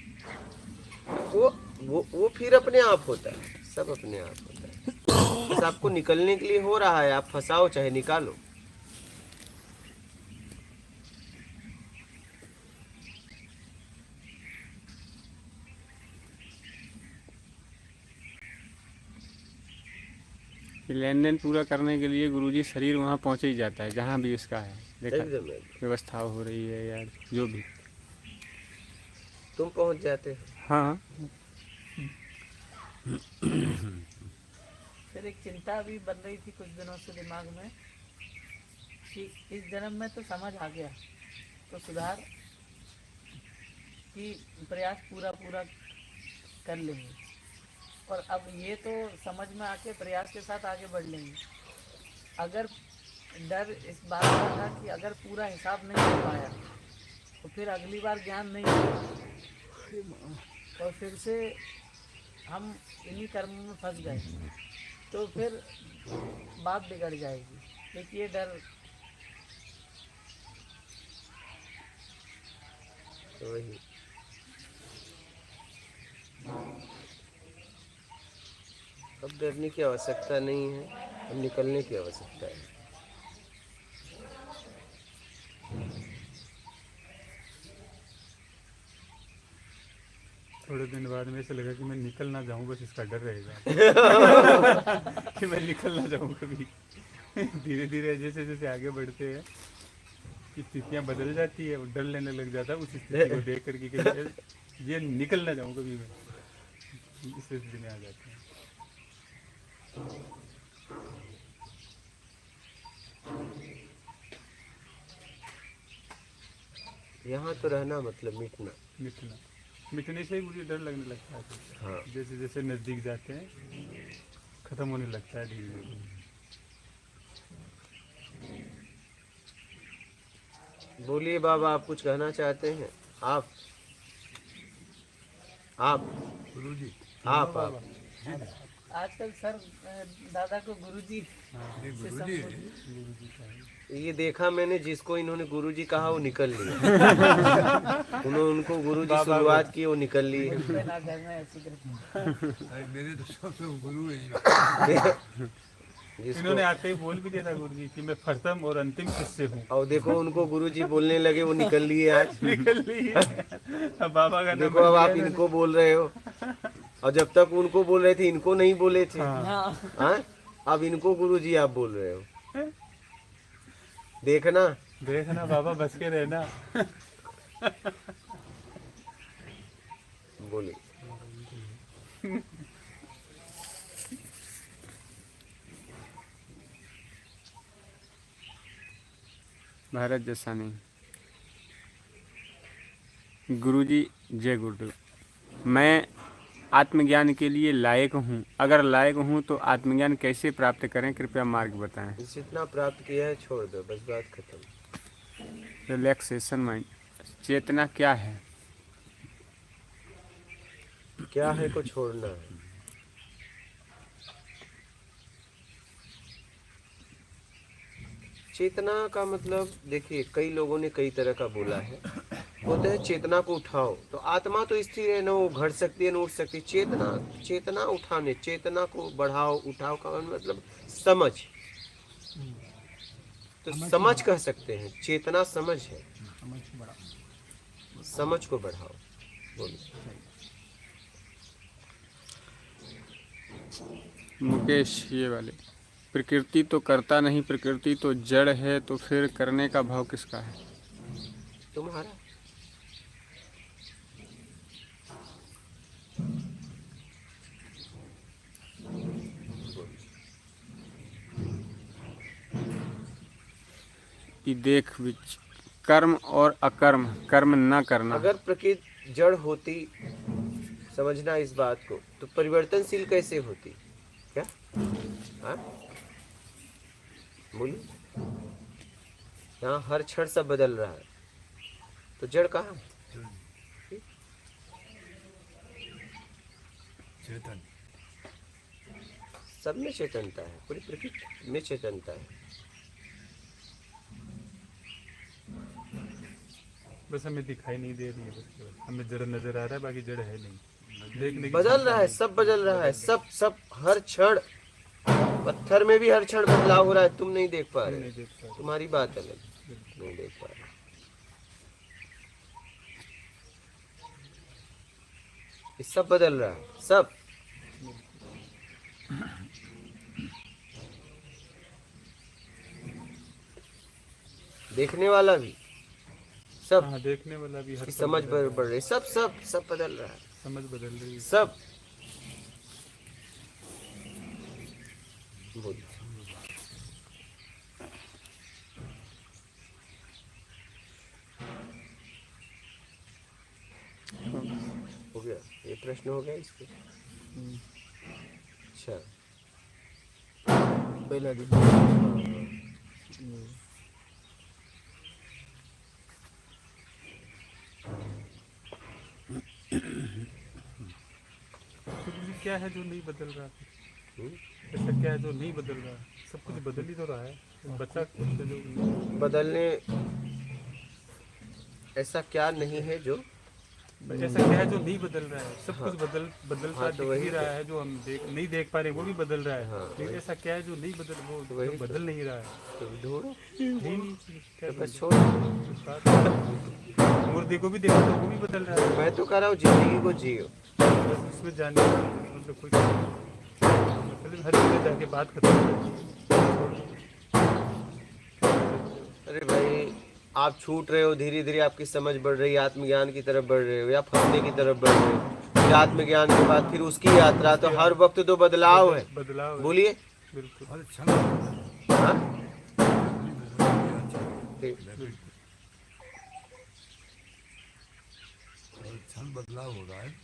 वो फिर अपने आप होता है, सब अपने आप होता है। बस आपको निकलने के लिए हो रहा है, आप फंसाओ चाहे निकालो। लेन देन पूरा करने के लिए गुरुजी शरीर वहाँ पहुँचे ही जाता है जहाँ भी उसका है, देखा एकदम व्यवस्था हो रही है या जो भी। तुम पहुंच जाते हो। हाँ फिर एक चिंता भी बन रही थी कुछ दिनों से दिमाग में कि इस जन्म में तो समझ आ गया तो सुधार की प्रयास पूरा कर लेंगे, और अब ये तो समझ में आके प्रयास के साथ आगे बढ़ लेंगे। अगर डर इस बात का था कि अगर पूरा हिसाब नहीं हो पाया तो फिर अगली बार ज्ञान नहीं होगा और फिर से हम इन्हीं कर्मों में फंस गए तो फिर बात बिगड़ जाएगी। एक ये डर। तो वही अब डरने की आवश्यकता नहीं है, अब निकलने की आवश्यकता है। थोड़े दिन बाद में ऐसा लगा कि मैं निकल ना जाऊं, बस इसका डर रहेगा कि मैं निकल ना जाऊं कभी। धीरे धीरे जैसे जैसे आगे बढ़ते हैं स्थितियां बदल जाती है, वो डर लेने लग जाता है उस स्थिति को देख करके कि ये निकल ना जाऊं कभी मैं, इस स्थिति में आ जाते हैं। यहाँ तो रहना मतलब मिटने से ही मुझे डर लगने लगता है। हाँ। जैसे जैसे नजदीक जाते हैं खत्म होने लगता है धीरे धीरे। बोलिए बाबा, आप कुछ कहना चाहते हैं? आप गुरुजी आप आजकल सर दादा को गुरुजी से गुरुजी ये देखा मैंने, जिसको इन्होंने गुरुजी कहा वो निकल लिया। उनको गुरुजी शुरुआत की, वो निकल लिए। ना करना ऐसी करके। अरे मेरे तो सबसे गुरु है। इन्होंने आते ही बोल भी दिया था गुरुजी कि मैं प्रथम और अंतिम शिष्य हूँ। और देखो उनको गुरुजी बोलने लगे, वो निकल लिए आज। निकल लिए। अब बाबा का देखो अब आप इनको बोल रहे हो, और जब तक उनको बोल रहे थे इनको नहीं बोले थे। हाँ? अब इनको गुरुजी आप बोल रहे हो। देखना बाबा, बच के रहना। बोले भारत जैसा नहीं। गुरुजी जय गुरुदेव। मैं आत्मज्ञान के लिए लायक हूँ, अगर लायक हूँ तो आत्मज्ञान कैसे प्राप्त करें, कृपया मार्ग बताएं। जितना प्राप्त किया है छोड़ दो, बस बात खत्म। Relaxation mind. चेतना क्या है? क्या है को छोड़ना है। चेतना का मतलब देखिए, कई लोगों ने कई तरह का बोला है। बोलते हैं चेतना को उठाओ, तो आत्मा तो स्थिर है, न वो घट सकती है न उठ सकती। चेतना, चेतना उठाने, चेतना को बढ़ाओ, उठाओ का मतलब समझ, तो समझ कह सकते हैं, चेतना समझ है, समझ को बढ़ाओ। समझ को बढ़ाओ। बोलिए। मुकेश ये वाले, प्रकृति तो करता नहीं, प्रकृति तो जड़ है, तो फिर करने का भाव किसका है? तुम्हारा। कि देख विच कर्म और अकर्म, कर्म न करना। अगर प्रकृति जड़ होती, समझना इस बात को, तो परिवर्तनशील कैसे होती? क्या? हाँ, बोलिए। यहाँ हर क्षण सब बदल रहा है, तो जड़ कहाँ है? चेतन। सब में चेतनता है, पूरी प्रकृति में चेतनता है। बस हमें दिखाई नहीं दे रही है, बस हमें जड़ नजर आ रहा है, बाकी जड़ है नहीं। देखने की बदल रहा है, सब बदल रहा है, सब हर क्षण। पत्थर में भी हर क्षण बदलाव हो रहा है, तुम नहीं देख पा नहीं रहे, देख पा रहे। तुम्हारी बात अलग, नहीं देख पा रहे। ये सब बदल रहा है, सब। देखने वाला भी, सब। हाँ, देखने वाला भी हर इसकी पल समझ बदल रहा है। बढ़ रही, सब बदल रहा है, समझ बदल रही है। सब। बोलिए। हो गया, ये प्रश्न हो गया इसके। अच्छा, पहला दिन तो क्या है जो नहीं बदल रहा? ऐसा क्या है जो नहीं बदल रहा? सब कुछ बदल ही तो रहा है, बचा कुछ है जो नहीं। बदलने, ऐसा क्या नहीं है जो, ऐसा क्या है जो नहीं बदल रहा है? सब हाँ। कुछ बदलता हाँ, तो दिख वही ही तो। रहा है, जो हम नहीं देख पा रहे वो भी बदल रहा है। हाँ, लेकिन वही। ऐसा क्या है जो नहीं बदल, वो तो वही जो तो। बदल नहीं रहा है? तो ढूंढो, नहीं नहीं, क्या तो बस बदल- छोड़ो। मुर्दे को भी देखो तो वो भी बदल रहा है। मैं तो कह रहा हूँ जिंदगी को जियो। बस उसमें जाने मतलब कोई मतलब हर जगह जाके बात खत्म कर। अरे भाई, आप छूट रहे हो, धीरे धीरे आपकी समझ बढ़ रही है, आत्मज्ञान की तरफ बढ़ रहे हो, या फंसने की तरफ बढ़ रहे हो। फिर आत्मज्ञान के बाद फिर उसकी यात्रा, तो हर वक्त तो बदलाव है। बदलाव है। बोलिए। बिल्कुल। हर क्षण हाँ? ठीक। हर क्षण बदलाव हो रहा है।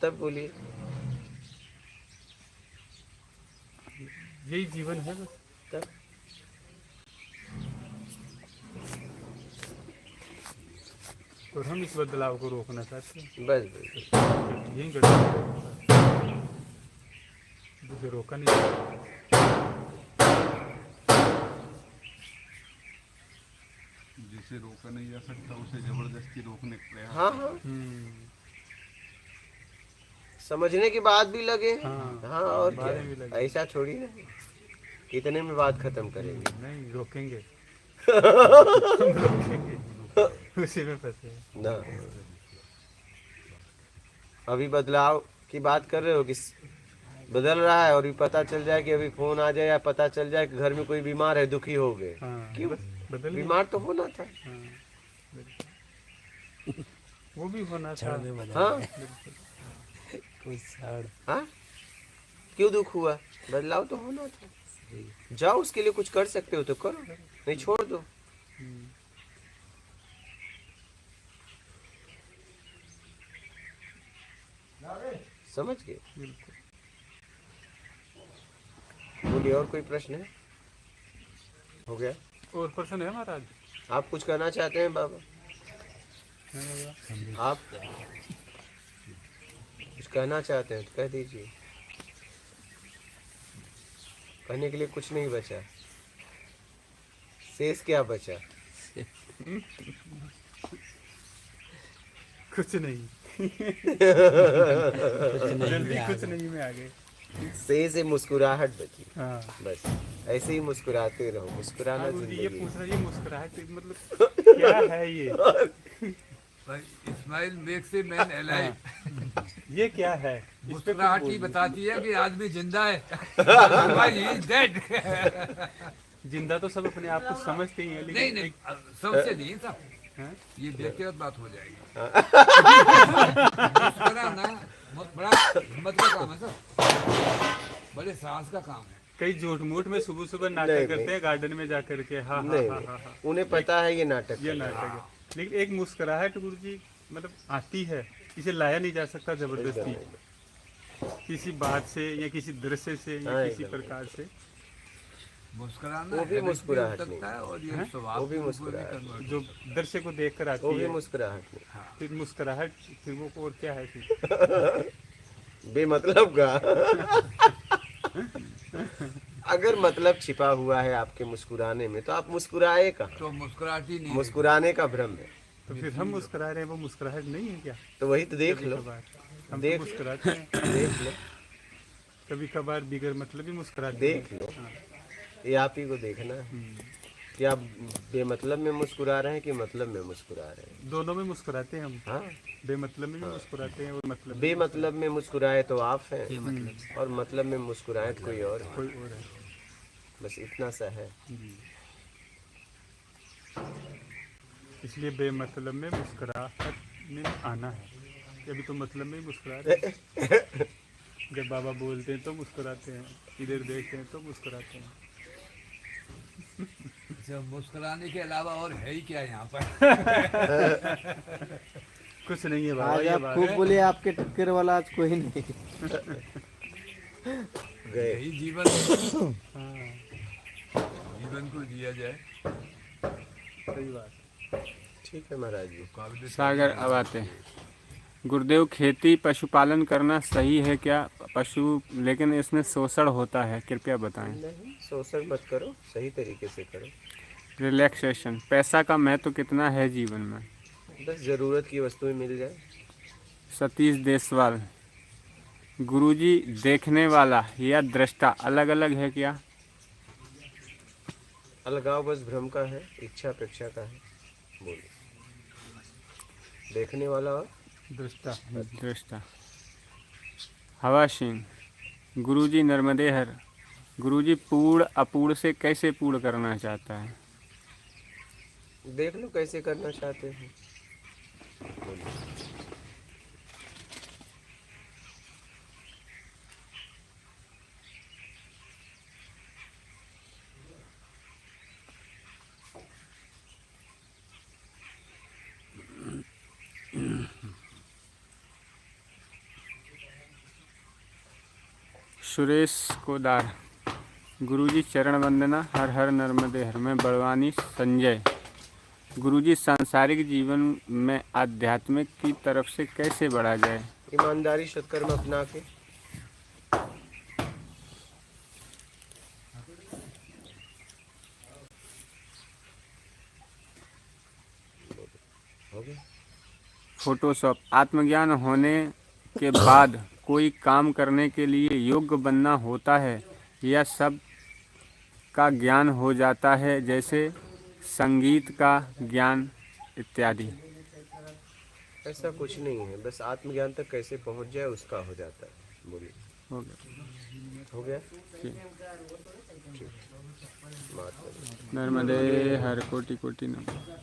तब बोलिए। यही जीवन है बस। तब और हम इस बदलाव को रोकना चाहते हैं। बस बस। यही गड़बड़ है, रोका नहीं जा सकता। जिसे रोका नहीं जा सकता उसे जबरदस्ती रोकने का प्रयास। हाँ हाँ, समझने के बाद भी लगे। हाँ, हाँ, और बाद में भी क्या, लगे। ऐसा थोड़ी ना कितने में बात खत्म करेंगे। नहीं रोकेंगे। रोकेंगे, उसी में फंसे हैं। ना, अभी बदलाव की बात कर रहे हो कि बदल रहा है, और भी पता चल जाए कि अभी फोन आ जाए या पता चल जाए कि घर में कोई बीमार है, दुखी हो गए। हाँ, क्यों? बस बदल बीमार तो होना था। हाँ, बिल्कुल। वो भी होना था। हाँ बिल्कुल। हाँ, क्यों दुख हुआ? बदलाव तो होना था। जाओ, उसके लिए कुछ कर सकते हो तो करो, नहीं छोड़ दो। समझ गए? बिल्कुल। बोलिए, और कोई प्रश्न है? हो गया? और प्रश्न है महाराज? आप कुछ कहना चाहते हैं बाबा? आप कुछ कहना चाहते हैं तो कह दीजिए। कहने के लिए कुछ नहीं बचा, शेष क्या बचा? कुछ नहीं जल्दी कुछ नहीं में आ गए। से मुस्कुराहट बची। हाँ बस ऐसे ही मुस्कुराते रहो, मुस्कुराना गुरु जी ये जिंदगी। पूछ रहा ये मुस्कुराहट मतलब क्या है भाई smile makes a man alive. ये क्या है? इस पे कुछ मुस्कुराहट ही बोलिए। बताती है कि आदमी जिंदा है। Otherwise he is dead। जिंदा तो सब अपने आप को समझते ही हैं, नहीं लेकिन नहीं एक- सबसे नहीं सब, हाँ? ये व्यक्तिगत बात हो जाएगी। मुस्कुराना बहुत बड़ा हिम्मत का काम है सर, बड़े साहस का काम है। कई झूठ मूठ में सुबह सुबह नहीं, नाटक करते नहीं। हैं गार्डन में जा करके। हाँ हाँ नहीं हाँ नहीं, हाँ हाँ उन्हें पता है ये नाटक ये है। नाटक है, लेकिन एक मुस्कुराहट गुरु जी मतलब आती है, इसे लाया नहीं जा सकता जबरदस्ती किसी बात से या किसी दृश्य से या हाँ, किसी एकदम। प्रकार से। मुस्कुराना वो भी habit मुस्कुराहट हो सकता है और ये हैं? स्वभाव वो भी के रूप में मुस्कुराहट। convert जो दृश्य को देख कर वो आती भी है, मुस्कुराहट नहीं, फिर मुस्कुराहट, फिर वो और क्या है फिर? बेमतलब का। अगर मतलब छिपा हुआ है आपके मुस्कुराने में तो आप मुस्कुराए कहाँ? तो मुस्कुराहट ही नहीं है। मुस्कुराने का भ्रम है। तो फिर हम मुस्कुरा रहे हैं, वो मुस्कुराहट नहीं है क्या? तो वही तो देख कभी लो, कभार हम तो देख- मुस्कुराते हैं, देख लो, कभी कभार बिगर मतलब ही मुस्कुराते देख हैं। लो। हाँ। ये आप ही को देखना है कि आप बेमतलब में मुस्कुरा रहे हैं कि मतलब में मुस्कुरा रहे हैं। दोनों में मुस्कुराते हैं हम, हाँ, बेमतलब में भी मुस्कुराते हैं और मतलब में बेमतलब में मुस्कुराए तो आप हैं और मतलब में मुस्कुराए तो कोई और है। कोई और है। बस इतना सा है। जी। इसलिए बेमतलब में मुस्कुराहट में आना है कि अभी तो मतलब में ही मुस्कुरा रहे हैं। जब बाबा बोलते हैं तो मुस्कुराते हैं, इधर देखते हैं तो मुस्कुराते हैं। अच्छा, मुस्कुराने के अलावा और है ही क्या यहाँ पर? कुछ नहीं है बाबा, आज ये आप बात खूब है। बोले, आपके टक्कर वाला आज कोई नहीं। गए। यही जीवन, हाँ, जीवन को जिया जाए। सही बात। ठीक है महाराज जी। काबिल सागर अब आते हैं। गुरुदेव, खेती पशुपालन करना सही है क्या? पशु लेकिन इसमें शोषण होता है, कृपया बताएं। नहीं, शोषण मत करो, सही तरीके से करो। रिलैक्सेशन, पैसा का महत्व कितना है जीवन में? बस जरूरत की वस्तुएं मिल जाए। सतीश देसवाल, गुरुजी देखने वाला या दृष्टा अलग अलग है क्या? अलगाव बस भ्रम का है, इच्छा अपेक्षा का है। बोलिए। देखने वाला और दृष्टा। दृष्टा। हवा सिंह, गुरुजी नर्मदे हर, गुरुजी पूर्ण अपूर्ण से कैसे पूर्ण करना चाहता है? देख लो कैसे करना चाहते हैं। बोलिए। सुरेश कोदार, गुरुजी चरण वंदना, हर हर नर्मदे हर। में बड़वानी संजय, गुरुजी सांसारिक जीवन में आध्यात्मिक की तरफ से कैसे बढ़ा जाए? ईमानदारी सत्कर्म अपना के। हो गया। फोटोशॉप, आत्मज्ञान होने के बाद कोई काम करने के लिए योग्य बनना होता है या सब का ज्ञान हो जाता है, जैसे संगीत का ज्ञान इत्यादि? ऐसा कुछ नहीं है, बस आत्मज्ञान तक कैसे पहुंच जाए उसका हो जाता है। बोलिए। हो गया। हो गया। ठीक। महात्मा जी। नर्मदे हर, कोटि कोटि नमः।